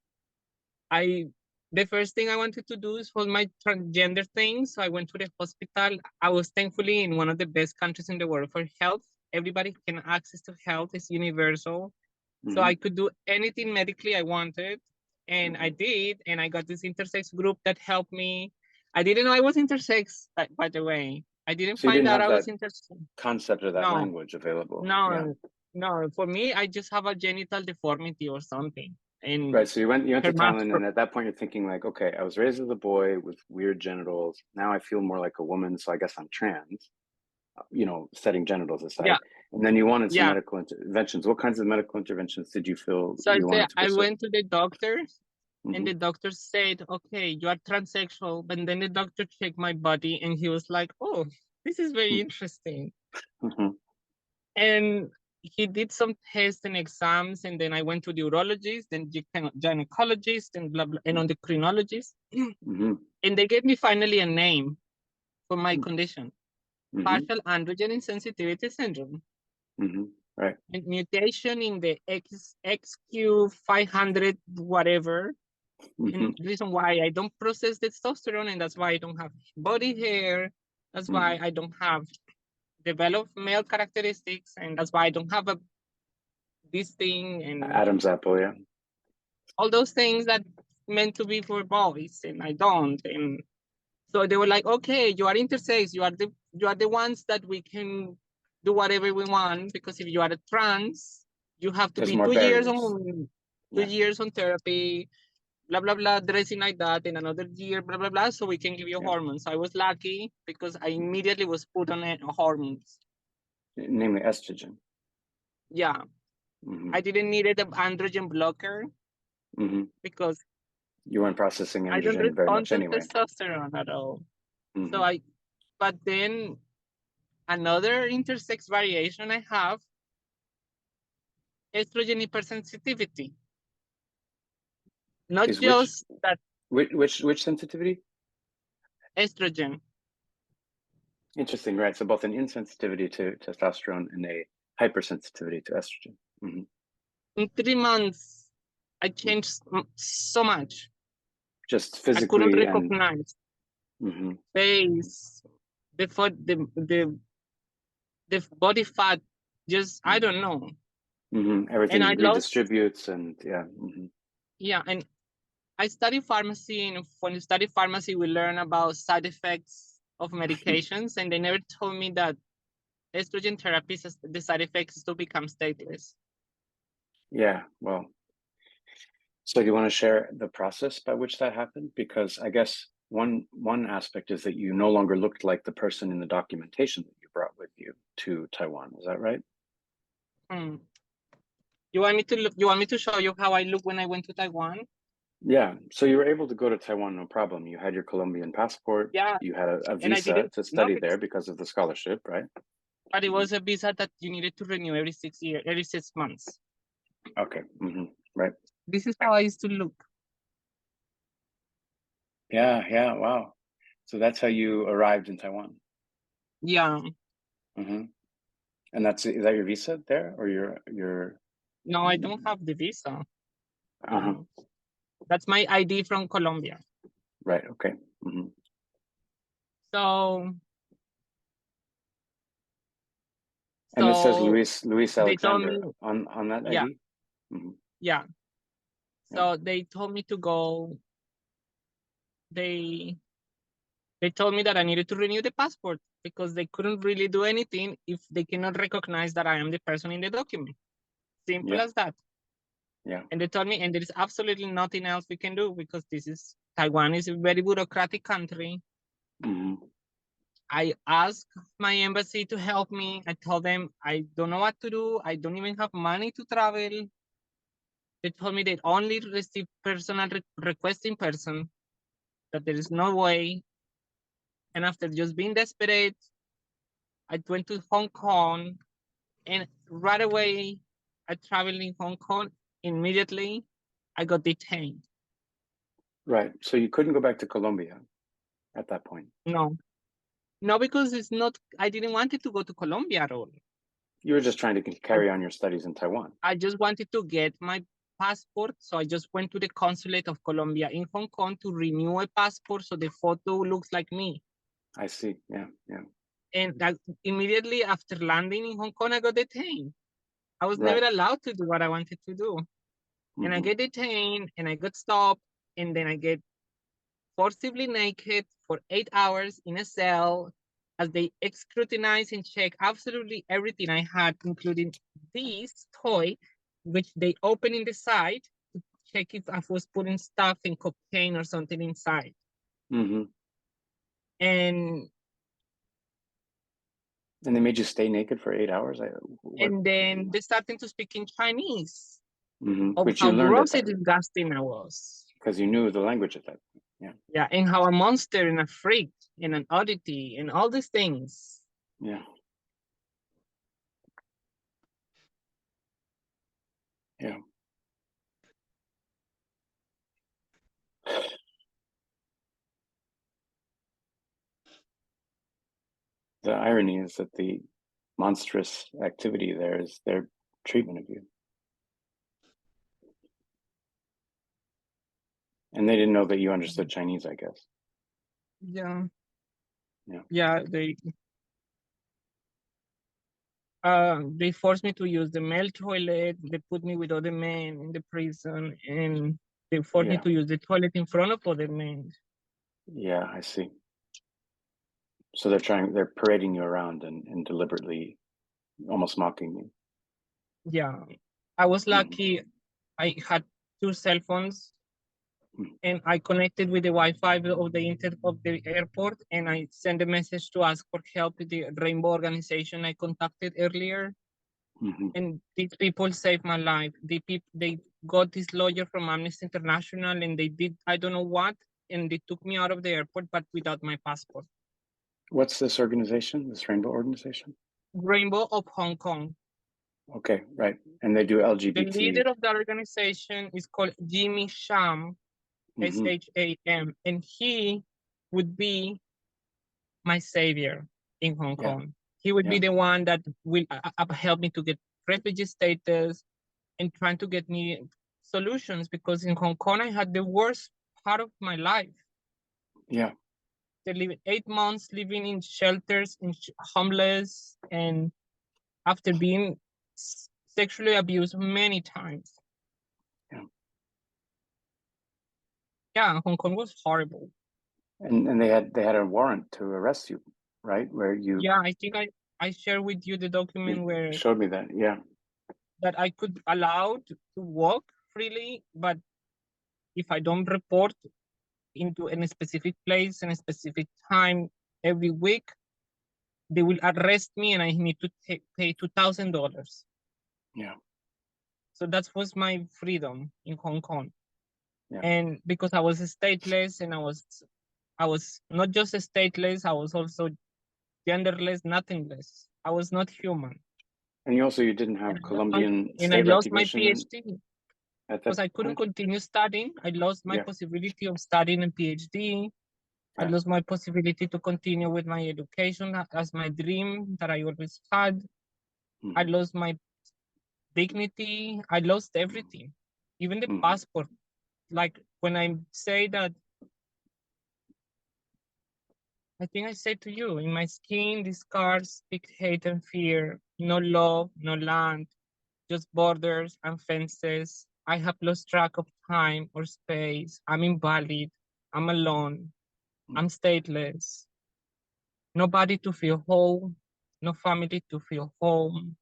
B: the first thing I wanted to do is for my transgender thing. So I went to the hospital. I was thankfully in one of the best countries in the world for health. Everybody can access to health. It's universal. So
A: Mhm.
B: I could do anything medically I wanted. And I did. And I got this intersex group that helped me. I didn't know I was intersex, by the way. I didn't
A: So you
B: find
A: didn't
B: out
A: have
B: I was
A: that
B: intersex.
A: concept or that
B: No,
A: language available. Yeah.
B: no. For me, I just have a genital deformity or something. And
A: Right. So you went to Thailand,
B: hermaphrodite.
A: and at that point you're thinking like, okay, I was raised as a boy with weird genitals. Now I feel more like a woman, so I guess I'm trans. Setting genitals
B: Yeah,
A: aside. And then you wanted some
B: yeah.
A: medical interventions. What kinds of medical interventions did you feel
B: So
A: you wanted to
B: I
A: pursue?
B: went to the doctor, and
A: Mm-hmm.
B: the doctor said, okay, you are transsexual. But then the doctor checked my body, and he was like, oh, this is very interesting.
A: Mm-hmm.
B: And he did some tests and exams, and then I went to the urologist, then gynecologist, and blah, blah, and endocrinologist.
A: Mm-hmm.
B: And they gave me finally a name for my condition,
A: Mm-hmm.
B: partial androgen insensitivity syndrome.
A: Mm-hmm. Right.
B: And mutation in the XQ500 whatever.
A: Mm-hmm.
B: And the reason why I don't process testosterone, and that's why I don't have body hair. That's why I don't have developed male characteristics, and that's why I don't have this thing and
A: Adam's apple, yeah.
B: all those things that meant to be for boys, and I don't. And so they were like, okay, you are intersex, you are the ones that we can do whatever we want, because if you are a trans, you have to
A: There's
B: be
A: more
B: 2 years
A: barriers.
B: on
A: Yeah.
B: 2 years on therapy, blah blah blah, dressing like that, in another year, blah blah blah, so we can give you hormones. I was lucky because I immediately was put on hormones.
A: Namely estrogen.
B: Yeah.
A: Mm-hmm.
B: I didn't need an androgen blocker because
A: You weren't processing
B: I don't
A: androgen very
B: respond
A: much
B: to
A: anyway.
B: testosterone at all.
A: Mm-hmm.
B: So but then another intersex variation I have, estrogen hypersensitivity. Not
A: Is
B: just that
A: which sensitivity?
B: estrogen.
A: Interesting, right? So both an insensitivity to testosterone and a hypersensitivity to estrogen. Mm-hmm.
B: In 3 months, I changed so much.
A: Just
B: I couldn't
A: physically and
B: recognize face, the body fat, just I don't know.
A: everything
B: And I lost,
A: redistributes and
B: yeah. And I studied pharmacy, and when you study pharmacy, we learn about side effects of medications, and they never told me that estrogen therapy, the side effects is to become stateless.
A: Yeah, well, so do you want to share the process by which that happened? Because I guess one aspect is that you no longer looked like the person in the documentation that you brought with you to Taiwan. Is that right?
B: Hmm. You want me to look? You want me to show you how I look when I went to Taiwan?
A: Yeah. So you were able to go to Taiwan, no problem. You had your Colombian passport.
B: Yeah,
A: You had a
B: and I
A: visa
B: didn't
A: to
B: know
A: study
B: it,
A: there because of the scholarship, right?
B: but it was a visa that you needed to renew every 6 months.
A: Okay. Right.
B: This is how I used to look.
A: Yeah. Yeah. Wow. So that's how you arrived in Taiwan.
B: Yeah.
A: And is that your visa there, or your?
B: No, I don't have the visa.
A: Uh-huh.
B: That's my ID from Colombia.
A: Right. Okay.
B: So
A: And it says
B: so
A: Luis
B: they told
A: Alexander
B: me,
A: on that
B: yeah,
A: ID.
B: yeah.
A: Yeah.
B: So they told me to go. They told me that I needed to renew the passport because they couldn't really do anything if they cannot recognize that I am the person in the document. Simple
A: Yeah.
B: as that.
A: Yeah.
B: And they told me, and there is absolutely nothing else we can do because Taiwan is a very bureaucratic country. I asked my embassy to help me. I told them I don't know what to do. I don't even have money to travel. They told me they only receive personal requests in person, that there is no way. And after just being desperate, I went to Hong Kong, and right away, I traveled in Hong Kong. Immediately, I got detained.
A: Right. So you couldn't go back to Colombia at that point.
B: No, because it's not. I didn't want it to go to Colombia at all.
A: You were just trying to carry on your studies in Taiwan.
B: I just wanted to get my passport, so I just went to the consulate of Colombia in Hong Kong to renew a passport so the photo looks like me.
A: I see. Yeah. Yeah.
B: And that immediately after landing in Hong Kong, I got detained. I was
A: Right.
B: never allowed to do what I wanted to do. And I get detained and I got stopped, and then I get forcibly naked for 8 hours in a cell as they scrutinize and check absolutely everything I had, including this toy, which they open in the side to check if I was putting stuff in cocaine or something inside. And
A: they made you stay naked for 8 hours?
B: and then they started to speak in Chinese of
A: Which
B: how
A: you learned
B: gross and disgusting I was.
A: because you knew the language at that point. Yeah.
B: Yeah, and how a monster and a freak and an oddity and all these things.
A: Yeah. Yeah. The irony is that the monstrous activity there is their treatment of you. And they didn't know that you understood Chinese, I guess.
B: Yeah.
A: Yeah.
B: Yeah, they forced me to use the male toilet. They put me with other men in the prison, and they forced me to use the toilet in front of other men.
A: Yeah, I see. So they're parading you around and deliberately almost mocking you.
B: Yeah, I was lucky. I had 2 cell phones, and I connected with the Wi-Fi of the airport, and I sent a message to ask for help with the Rainbow organization I contacted earlier. And these people saved my life. They got this lawyer from Amnesty International, and they did I don't know what, and they took me out of the airport, but without my passport.
A: What's this organization? This Rainbow organization?
B: Rainbow of Hong Kong.
A: Okay, right. And they do
B: The
A: LGBT.
B: leader of the organization is called Jimmy Sham, Sham, and he would be my savior in Hong Kong. He would be the one that will help me to get refugee status and trying to get me solutions, because in Hong Kong, I had the worst part of my life.
A: Yeah.
B: They lived 8 months living in shelters and homeless, and after being sexually abused many times. Yeah, Hong Kong was horrible.
A: And they had a warrant to arrest you, right? Where you?
B: Yeah, I think I shared with you the document where
A: showed me that. Yeah.
B: that I could allow to walk freely, but if I don't report into a specific place and a specific time every week, they will arrest me and I need to pay $2,000.
A: Yeah.
B: So that was my freedom in Hong Kong.
A: Yeah.
B: And because I was stateless and I was not just stateless, I was also genderless, nothingless. I was not human.
A: And you didn't have Colombian
B: And I
A: state
B: lost my
A: recognition
B: PhD
A: at that
B: because I couldn't
A: point?
B: continue studying. I lost my
A: Yeah.
B: possibility of studying a PhD. I
A: Yeah.
B: lost my possibility to continue with my education as my dream that I always had. I lost my dignity. I lost everything, even the passport. Like when I say that, I think I said to you, in my skin, these scars speak hate and fear. No love, no land, just borders and fences. I have lost track of time or space. I'm invalid. I'm alone. I'm stateless. Nobody to feel whole. No family to feel home.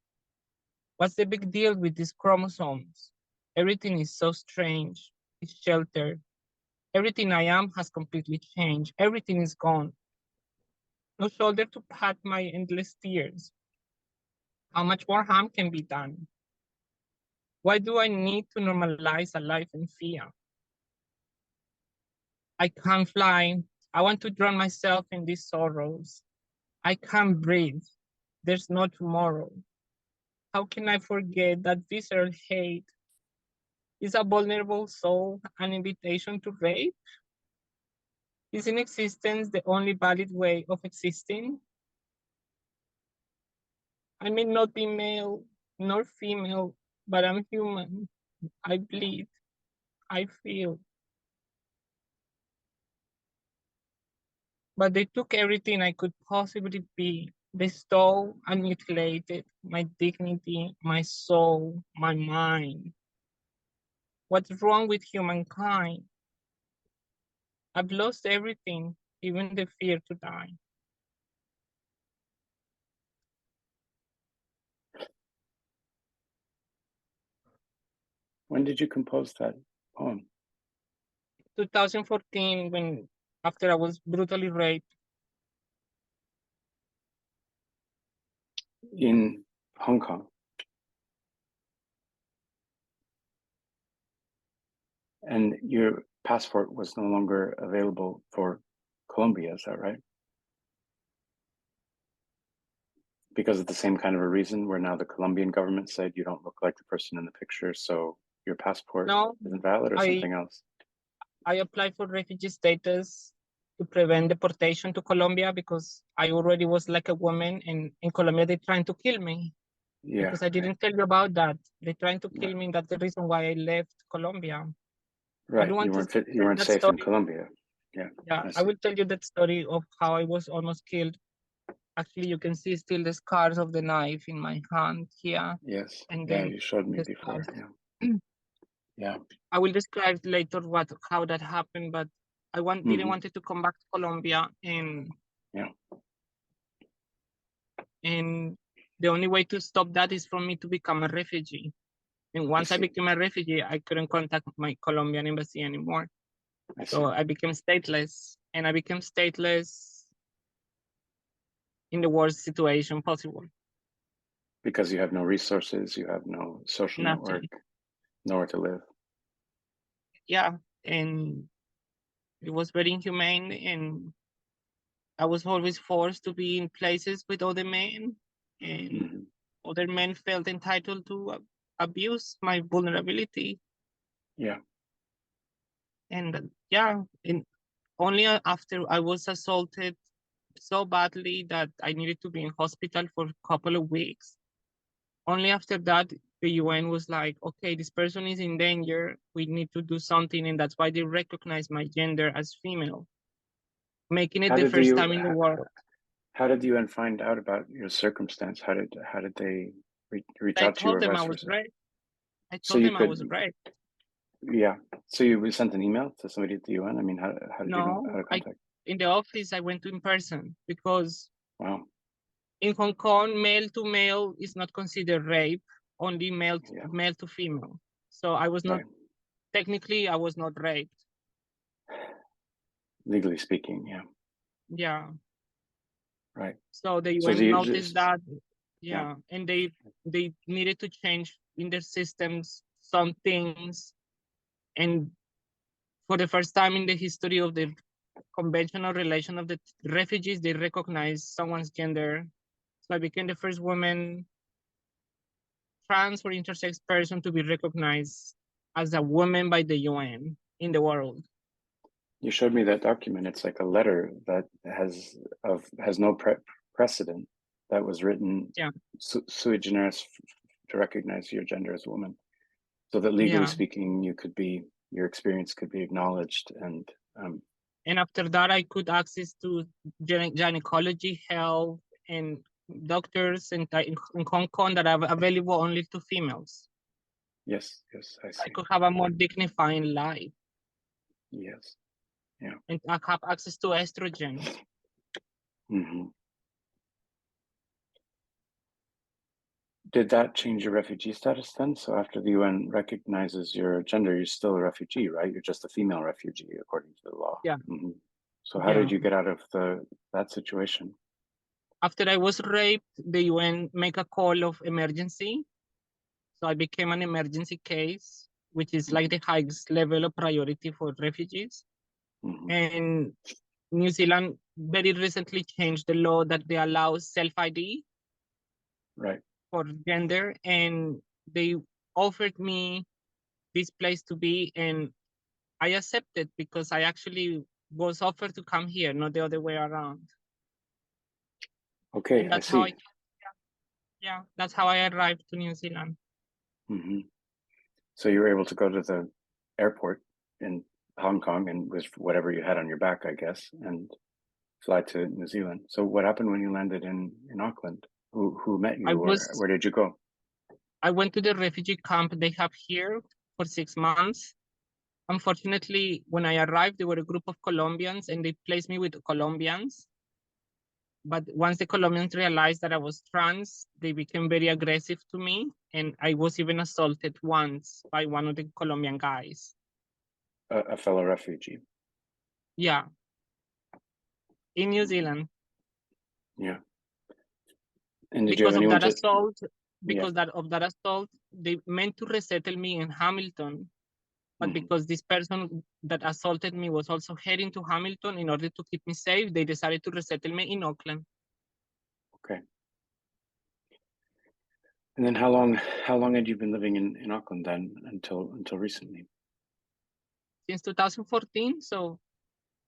B: What's the big deal with these chromosomes? Everything is so strange. It's sheltered. Everything I am has completely changed. Everything is gone. No shoulder to pat my endless tears. How much more harm can be done? Why do I need to normalize a life in fear? I can't fly. I want to drown myself in these sorrows. I can't breathe. There's no tomorrow. How can I forget that visceral hate is a vulnerable soul, an invitation to rape? Is in existence the only valid way of existing? I may not be male nor female, but I'm human. I bleed. I feel. But they took everything I could possibly be. They stole and mutilated my dignity, my soul, my mind. What's wrong with humankind? I've lost everything, even the fear to die.
A: When did you compose that poem?
B: 2014, when after I was brutally raped.
A: In Hong Kong. And your passport was no longer available for Colombia, is that right? Because of the same kind of a reason where now the Colombian government said you don't look like the person in the picture, so your passport isn't valid, or something else?
B: I applied for refugee status to prevent deportation to Colombia because I already was like a woman, and in Colombia they're trying to kill me. Yeah, because I didn't tell you about that. They're trying to kill me, and that's the reason why I left Colombia.
A: Right, you weren't safe in Colombia. Yeah.
B: I will tell you that story of how I was almost killed. Actually, you can see still the scars of the knife in my hand here.
A: Yes.
B: And then
A: you showed me before. Yeah. Yeah.
B: I will describe later how that happened, but I didn't want to come back to Colombia, and and the only way to stop that is for me to become a refugee. And once I became a refugee, I couldn't contact my Colombian embassy anymore. So I became stateless, and I became stateless in the worst situation possible.
A: Because you have no resources, you have no social network, nowhere to live.
B: Yeah, and it was very inhumane, and I was always forced to be in places with other men, and other men felt entitled to abuse my vulnerability.
A: Yeah.
B: And and only after I was assaulted so badly that I needed to be in hospital for a couple of weeks. Only after that, the UN was like, okay, this person is in danger. We need to do something. And that's why they recognize my gender as female, making it the first time in the world.
A: How did the UN find out about your circumstance? How did they reach out to you?
B: I told them I was raped. I told them I was raped.
A: Yeah. So you sent an email to somebody at the UN? I mean, how did you know how to contact?
B: In the office, I went to in person because
A: wow.
B: In Hong Kong, male to male is not considered rape. only male to female. So I was not, technically, I was not raped.
A: Legally speaking, yeah.
B: Yeah.
A: Right.
B: So the
A: So
B: UN noticed that, and they needed to change in their systems some things. And for the first time in the history of the conventional relation of the refugees, they recognized someone's gender. So I became the first woman, trans or intersex person to be recognized as a woman by the UN in the world.
A: You showed me that document. It's like a letter that has no precedent, that was written sui generis to recognize your gender as a woman, so that legally speaking, your experience could be acknowledged.
B: And after that, I could access to gynecology, health, and doctors in Hong Kong that are available only to females.
A: Yes, I see.
B: I could have a more dignified life.
A: Yes, yeah.
B: And I have access to estrogen.
A: Mm-hmm. Did that change your refugee status then? So after the UN recognizes your gender, you're still a refugee, right? You're just a female refugee according to the law.
B: Yeah.
A: Mm-hmm. So how did you get out of that situation?
B: After I was raped, the UN make a call of emergency. So I became an emergency case, which is like the highest level of priority for refugees.
A: Mm-hmm.
B: And New Zealand very recently changed the law that they allow self-ID for gender. And they offered me this place to be, and I accepted because I actually was offered to come here, not the other way around.
A: Okay,
B: and that's
A: I see.
B: That's how I arrived to New Zealand.
A: Mm-hmm. So you were able to go to the airport in Hong Kong and with whatever you had on your back, I guess, and fly to New Zealand. So what happened when you landed in Auckland? Who met you, or where did you go?
B: I went to the refugee camp they have here for 6 months. Unfortunately, when I arrived, there were a group of Colombians and they placed me with Colombians. But once the Colombians realized that I was trans, they became very aggressive to me. And I was even assaulted once by one of the Colombian guys.
A: A fellow refugee.
B: Yeah. In New Zealand.
A: Yeah. And did
B: because
A: you have
B: of
A: anyone
B: that assault, they meant to resettle me in Hamilton. But because this person that assaulted me was also heading to Hamilton in order to keep me safe, they decided to resettle me in Auckland.
A: Okay. And then how long had you been living in Auckland then until recently?
B: Since 2014, so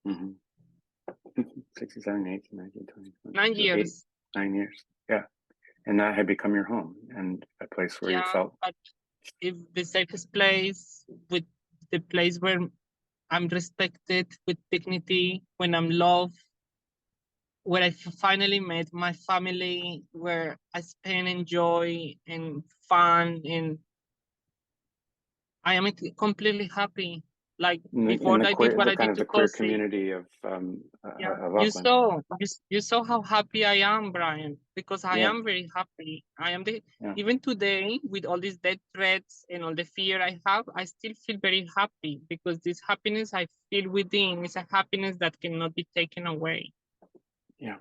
A: 67, 18, 19, 20,
B: 9 years.
A: 9 years. Yeah. And that had become your home and a place where you felt.
B: But if the safest place, with the place where I'm respected with dignity, when I'm loved, where I finally met my family, where I spend enjoy and fun, and I am completely happy. Like before I did what I did to
A: queer
B: Posie.
A: community of Auckland.
B: You saw how happy I am, Brian, because I am very happy. I am even today with all these death threats and all the fear I have, I still feel very happy because this happiness I feel within is a happiness that cannot be taken away.
A: Yeah.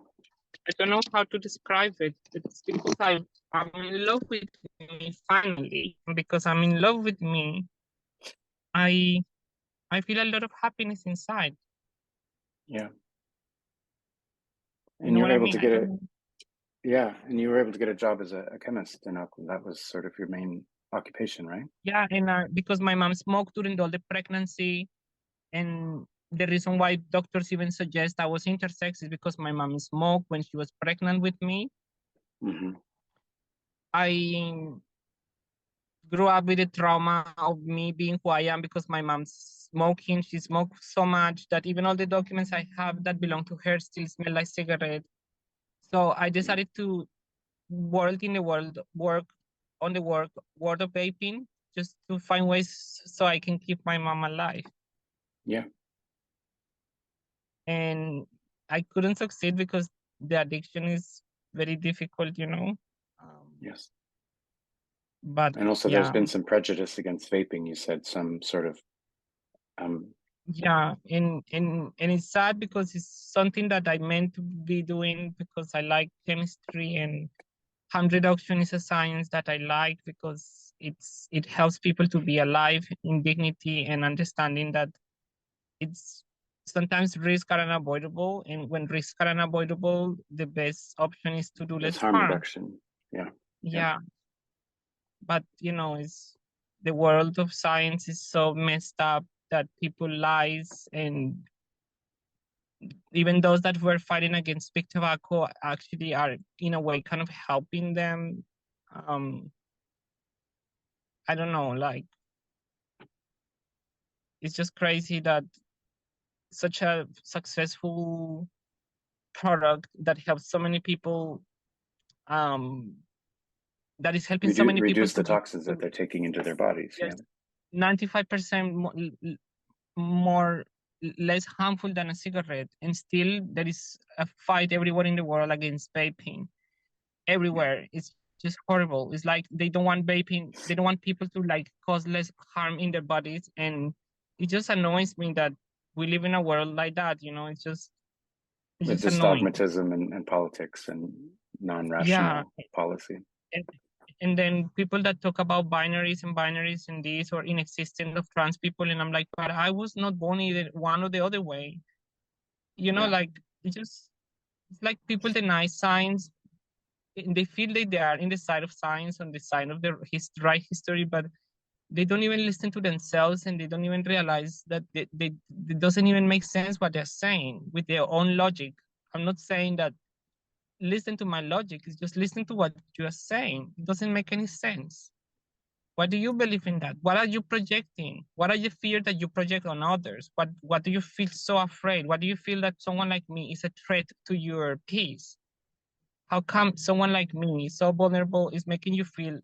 B: I don't know how to describe it. It's because I'm in love with me finally. Because I'm in love with me, I feel a lot of happiness inside.
A: Yeah. And you were able to get and you were able to get a job as a chemist in Auckland. That was sort of your main occupation, right?
B: Yeah, and because my mom smoked during all the pregnancy, and the reason why doctors even suggest I was intersex is because my mom smoked when she was pregnant with me. I grew up with the trauma of me being who I am because my mom's smoking. She smoked so much that even all the documents I have that belong to her still smell like cigarette. So I decided to work on the world of vaping just to find ways so I can keep my mom alive.
A: Yeah.
B: And I couldn't succeed because the addiction is very difficult, you know.
A: Yes.
B: But
A: And also there's
B: yeah,
A: been some prejudice against vaping, you said, some sort of
B: yeah, and it's sad because it's something that I meant to be doing because I like chemistry, and harm reduction is a science that I like because it helps people to be alive in dignity and understanding that it's sometimes risks are unavoidable, and when risks are unavoidable, the best option is to do less
A: it's harm
B: harm.
A: reduction. Yeah.
B: Yeah, but you know, it's the world of science is so messed up that people lies, and even those that were fighting against big tobacco actually are in a way kind of helping them. I don't know, like it's just crazy that such a successful product that helps so many people, that is helping so many people
A: Reduce the toxins that they're taking into their bodies.
B: yes,
A: Yeah.
B: 95% more less harmful than a cigarette, and still there is a fight everywhere in the world against vaping. Everywhere, it's just horrible. It's like they don't want vaping. They don't want people to like cause less harm in their bodies, and it just annoys me that we live in a world like that. You know, it's
A: With
B: just
A: this
B: annoying.
A: dogmatism and politics and
B: Yeah,
A: non-rational policy.
B: and and then people that talk about binaries and this or inexistence of trans people, and I'm like, but I was not born either one or the other way. You know,
A: Yeah.
B: like it's like people deny science. They feel that they are in the side of science, on the side of the right history, but they don't even listen to themselves, and they don't even realize that it doesn't even make sense what they're saying with their own logic. I'm not saying that listen to my logic, it's just listen to what you are saying. It doesn't make any sense. Why do you believe in that? What are you projecting? What are you fear that you project on others? What do you feel so afraid? What do you feel that someone like me is a threat to your peace? How come someone like me, so vulnerable, is making you feel,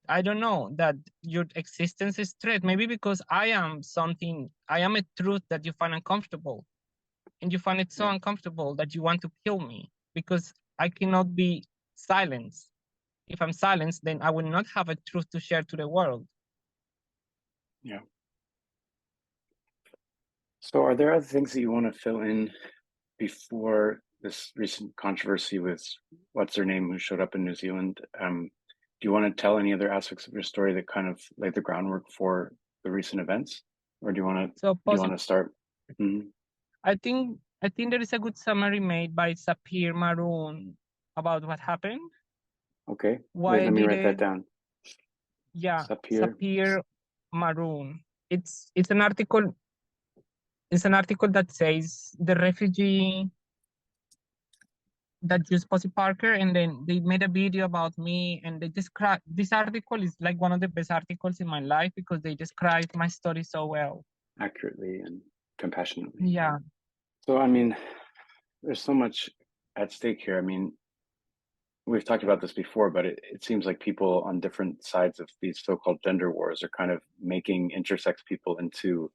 B: I don't know, that your existence is threat? Maybe because I am a truth that you find uncomfortable. And you find it so uncomfortable that you want to kill me because I cannot be silenced. If I'm silenced, then I will not have a truth to share to the world.
A: Yeah. So are there other things that you want to fill in before this recent controversy with what's her name who showed up in New Zealand? Do you want to tell any other aspects of your story that kind of laid the groundwork for the recent events, or do you want to start? Mm-hmm.
B: I think there is a good summary made by Sapir Maroon about what happened.
A: Okay.
B: Why
A: Wait, let me write that
B: it.
A: down.
B: Yeah,
A: Sapir.
B: Sapir Maroon. It's an article. It's an article that says the refugee that used Posie Parker, and then they made a video about me, and they describe this article is like one of the best articles in my life because they describe my story so well,
A: Accurately and compassionately.
B: yeah.
A: So I mean, there's so much at stake here. I mean, we've talked about this before, but it seems like people on different sides of these so-called gender wars are kind of making intersex people into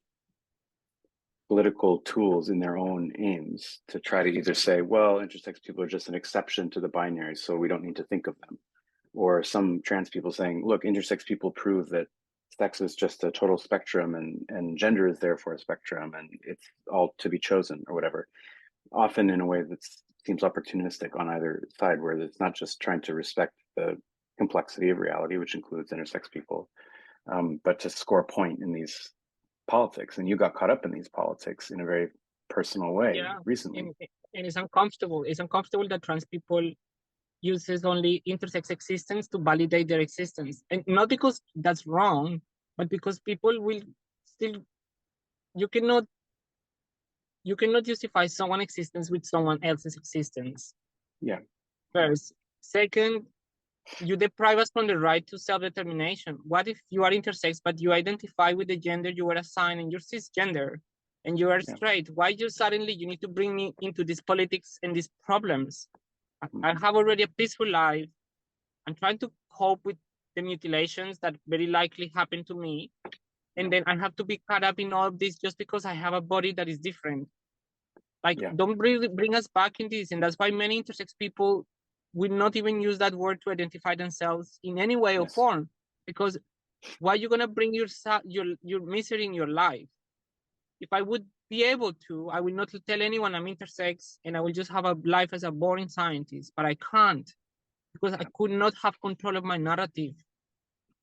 A: political tools in their own aims to try to either say, well, intersex people are just an exception to the binary, so we don't need to think of them. Or some trans people saying, look, intersex people prove that sex is just a total spectrum and gender is therefore a spectrum and it's all to be chosen or whatever. Often in a way that seems opportunistic on either side, where it's not just trying to respect the complexity of reality, which includes intersex people, but to score a point in these politics. And you got caught up in these politics in a very personal way recently.
B: And it's uncomfortable. It's uncomfortable that trans people uses only intersex existence to validate their existence, and not because that's wrong, but because people will still. You cannot justify someone's existence with someone else's existence.
A: Yeah.
B: First. Second, you deprive us from the right to self-determination. What if you are intersex, but you identify with the gender you were assigned and you're cisgender and you are straight? Why you suddenly you need to bring me into these politics and these problems? I have already a peaceful life. I'm trying to cope with the mutilations that very likely happened to me. And then I have to be caught up in all of this just because I have a body that is different. Like, don't bring us back in this. And that's why many intersex people will not even use that word to identify themselves in any way or
A: Yes.
B: form, because why are you gonna bring your misery in your life? If I would be able to, I will not tell anyone I'm intersex, and I will just have a life as a boring scientist, but I can't, because I could not have control of my narrative.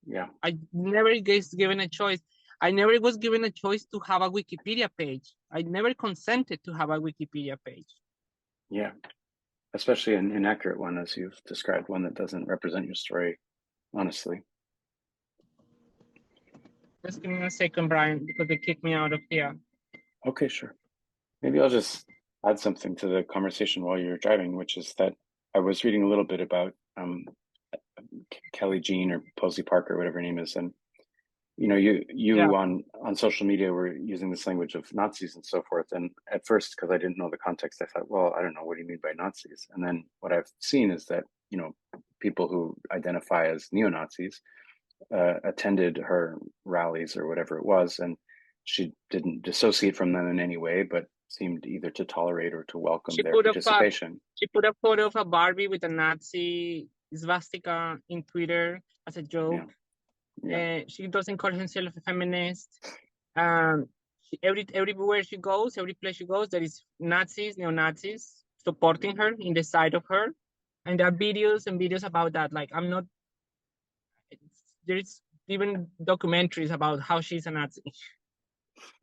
A: Yeah.
B: I never was given a choice. I never was given a choice to have a Wikipedia page. I never consented to have a Wikipedia page.
A: Yeah. Especially an inaccurate one, as you've described, one that doesn't represent your story honestly.
B: Just give me a second, Brian, because they kicked me out of here.
A: Okay, sure. Maybe I'll just add something to the conversation while you're driving, which is that I was reading a little bit about Kellie Jean or Posie Parker, whatever her name is, and you
B: Yeah.
A: on social media were using this language of Nazis and so forth. And at first, because I didn't know the context, I thought, well, I don't know, what do you mean by Nazis? And then what I've seen is that people who identify as neo-Nazis attended her rallies or whatever it was, and she didn't dissociate from them in any way, but seemed either to tolerate or to welcome their participation.
B: She put a photo of a Barbie with a Nazi swastika in Twitter as a joke.
A: Yeah.
B: She doesn't call herself a feminist. Everywhere she goes, every place she goes, there is Nazis, neo-Nazis supporting her in the side of her. And there are videos and videos about that. Like, there's even documentaries about how she's a Nazi.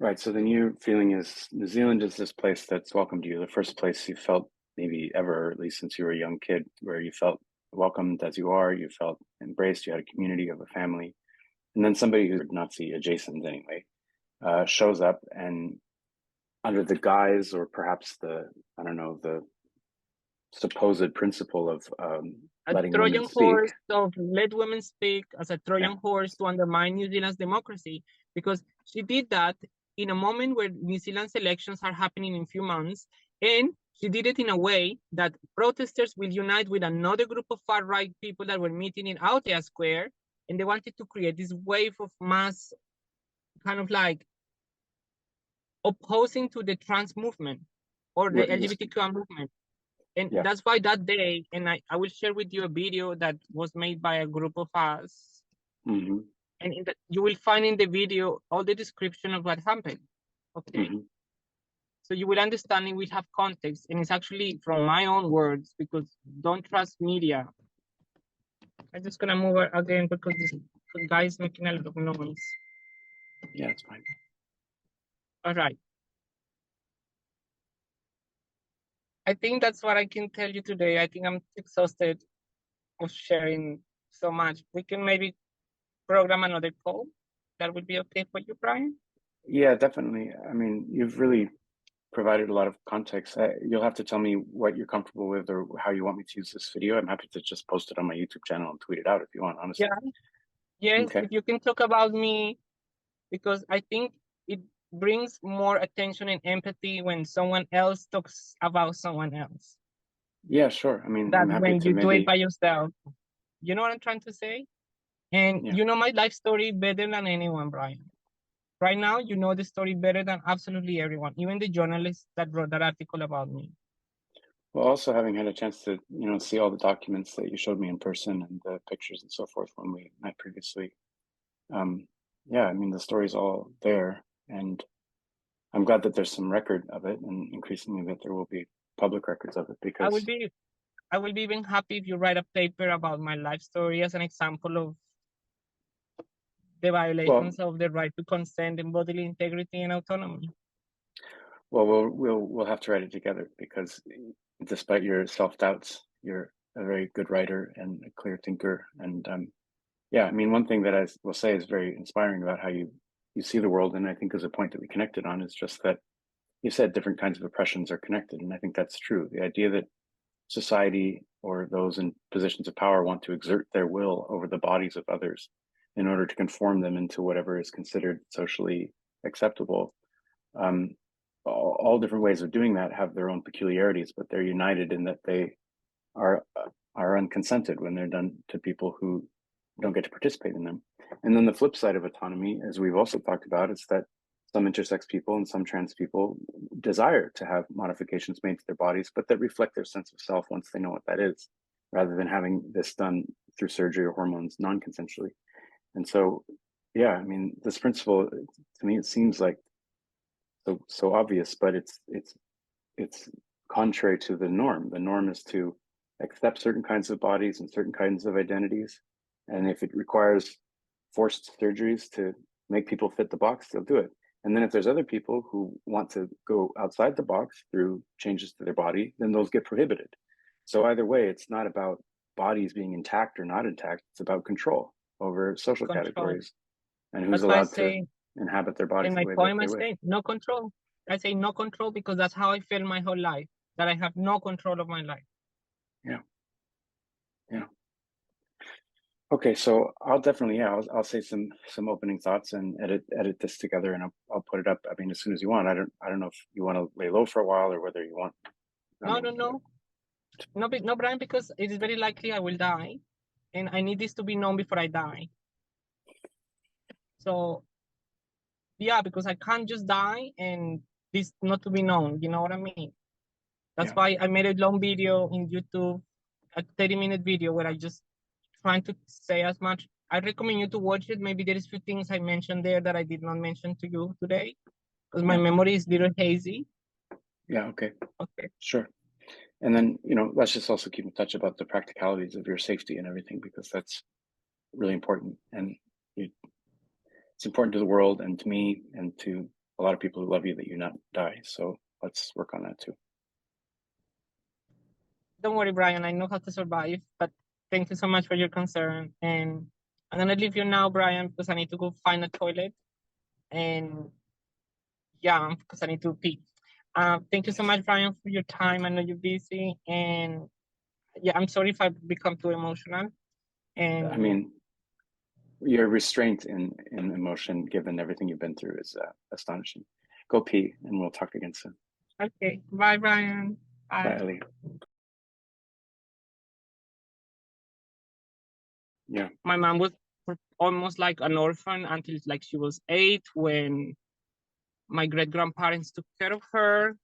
A: Right. So the new feeling is New Zealand is this place that's welcomed you, the first place you felt maybe ever, or at least since you were a young kid, where you felt welcomed as you are, you felt embraced, you had a community, you have a family. And then somebody who's Nazi adjacent anyway, shows up, and under the guise, or perhaps the supposed principle of letting women
B: Trojan
A: speak.
B: horse of let women speak as a Trojan horse to undermine New Zealand's democracy, because she did that in a moment where New Zealand's elections are happening in a few months, and she did it in a way that protesters will unite with another group of far-right people that were meeting in Aotea Square, and they wanted to create this wave of mass kind of like opposing to the trans movement or the LGBTQ movement. And that's why that day, and I will share with you a video that was made by a group of us.
A: Mm-hmm.
B: And you will find in the video all the description of what happened. Okay.
A: Mm-hmm.
B: So you will understand, and we have context. And it's actually from my own words, because don't trust media. I'm just going to move it again because this guy is making a lot of noise.
A: Yeah, it's fine.
B: All right. I think that's what I can tell you today. I think I'm exhausted of sharing so much. We can maybe program another call. That would be okay for you, Brian?
A: Yeah, definitely. I mean, you've really provided a lot of context. You'll have to tell me what you're comfortable with or how you want me to use this video. I'm happy to just post it on my YouTube channel and tweet it out if you want, honestly.
B: Yeah. Yes,
A: okay.
B: If you can talk about me, because I think it brings more attention and empathy when someone else talks about someone else.
A: Yeah, sure. I mean,
B: that
A: I'm happy
B: when
A: to
B: you
A: maybe
B: do it by yourself. You know what I'm trying to say? And you know my life story better than anyone, Brian. Right now, you know the story better than absolutely everyone, even the journalist that wrote that article about me.
A: Well, also having had a chance to, see all the documents that you showed me in person and the pictures and so forth when we met previously. Yeah, I mean, the story's all there, and I'm glad that there's some record of it, and increasingly that there will be public records of it, because
B: I will be even happy if you write a paper about my life story as an example of the violations of the right to consent and bodily integrity and autonomy.
A: Well, we'll have to write it together, because despite your self-doubts, you're a very good writer and a clear thinker. And yeah, I mean, one thing that I will say is very inspiring about how you see the world, and I think is a point that we connected on, is just that you said different kinds of oppressions are connected. And I think that's true. The idea that society or those in positions of power want to exert their will over the bodies of others in order to conform them into whatever is considered socially acceptable. All different ways of doing that have their own peculiarities, but they're united in that they are unconsented when they're done to people who don't get to participate in them. And then the flip side of autonomy, as we've also talked about, is that some intersex people and some trans people desire to have modifications made to their bodies, but that reflect their sense of self once they know what that is. rather than having this done through surgery or hormones non-consensually. And so, yeah, I mean, this principle, to me, it seems like so obvious, but it's contrary to the norm. The norm is to accept certain kinds of bodies and certain kinds of identities. And if it requires forced surgeries to make people fit the box, they'll do it. And then if there's other people who want to go outside the box through changes to their body, then those get prohibited. So either way, it's not about bodies being intact or not intact. It's about control over social
B: Control.
A: categories and who's
B: That's why I
A: allowed to
B: say
A: inhabit their bodies
B: in
A: the
B: my
A: way that
B: poem,
A: they
B: I
A: wish.
B: say no control. I say no control because that's how I feel my whole life, that I have no control of my life.
A: Yeah. Okay, so I'll definitely, I'll say some opening thoughts and edit this together, and I'll put it up. I mean, as soon as you want. I don't know if you want to lay low for a while or whether you want.
B: No, Brian, because it is very likely I will die, and I need this to be known before I die. So, yeah, because I can't just die and this not to be known. You know what I mean? That's why I made a long video in YouTube, a 30-minute video where I just trying to say as much. I recommend you to watch it. Maybe there is few things I mentioned there that I did not mention to you today, because my memory is a little hazy.
A: Yeah. Okay.
B: Okay.
A: Sure. And then, let's just also keep in touch about the practicalities of your safety and everything, because that's really important. And it's important to the world and to me and to a lot of people who love you that you not die. So let's work on that too.
B: Don't worry, Brian. I know how to survive, but thank you so much for your concern. And I'm going to leave you now, Brian, because I need to go find a toilet. And yeah, because I need to pee. Thank you so much, Brian, for your time. I know you're busy. And yeah, I'm sorry if I become too emotional. And
A: I mean, your restraint in emotion, given everything you've been through, is astonishing. Go pee, and we'll talk again soon.
B: Okay. Bye, Brian. Bye.
A: Bye, Ellie. Yeah.
B: My mom was almost like an orphan until like she was 8 when my great-grandparents took care of her,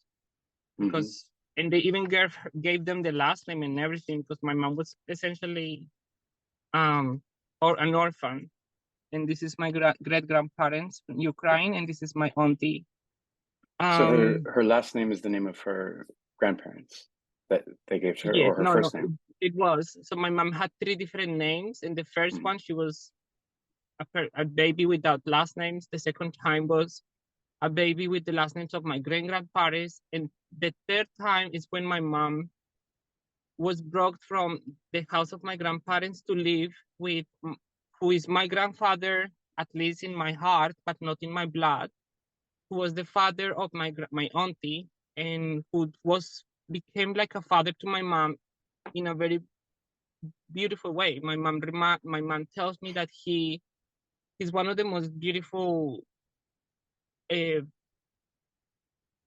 B: because and they even gave them the last name and everything, because my mom was essentially or an orphan. And this is my great-grandparents from Ukraine, and this is my auntie.
A: So her last name is the name of her grandparents that they gave to her, or her first name?
B: It was. So my mom had 3 different names. And the first one, she was a baby without last names. The second time was a baby with the last names of my great-grandparents. And the third time is when my mom was brought from the house of my grandparents to live with who is my grandfather, at least in my heart, but not in my blood, who was the father of my auntie, and who became like a father to my mom in a very beautiful way. My mom tells me that he's one of the most beautiful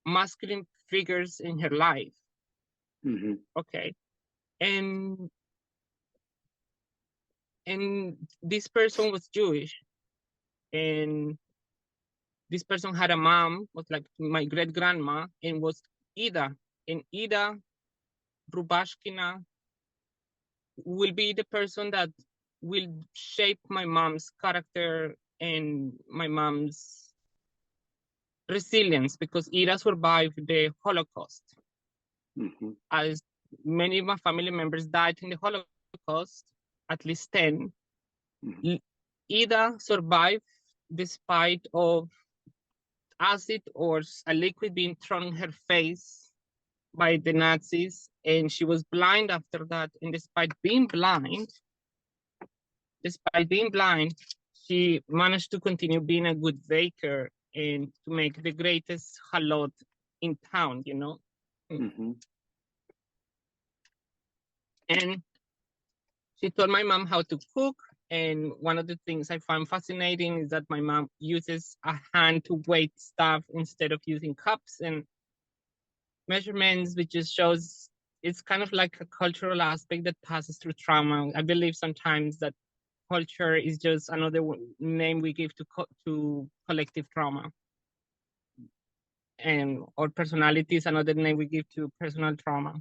B: masculine figures in her life. Okay. And this person was Jewish, and this person had a mom, was like my great grandma, and was Ida. And Ida Rubashkyn will be the person that will shape my mom's character and my mom's resilience, because Ida survived the Holocaust. As many of my family members died in the Holocaust, at least 10. Ida survived despite of acid or a liquid being thrown in her face by the Nazis, and she was blind after that. And despite being blind, she managed to continue being a good baker and to make the greatest halot in town, And she taught my mom how to cook. And one of the things I find fascinating is that my mom uses a hand to weigh stuff instead of using cups and measurements, which just shows it's kind of like a cultural aspect that passes through trauma. I believe sometimes that culture is just another name we give to collective trauma. Or personality is another name we give to personal trauma.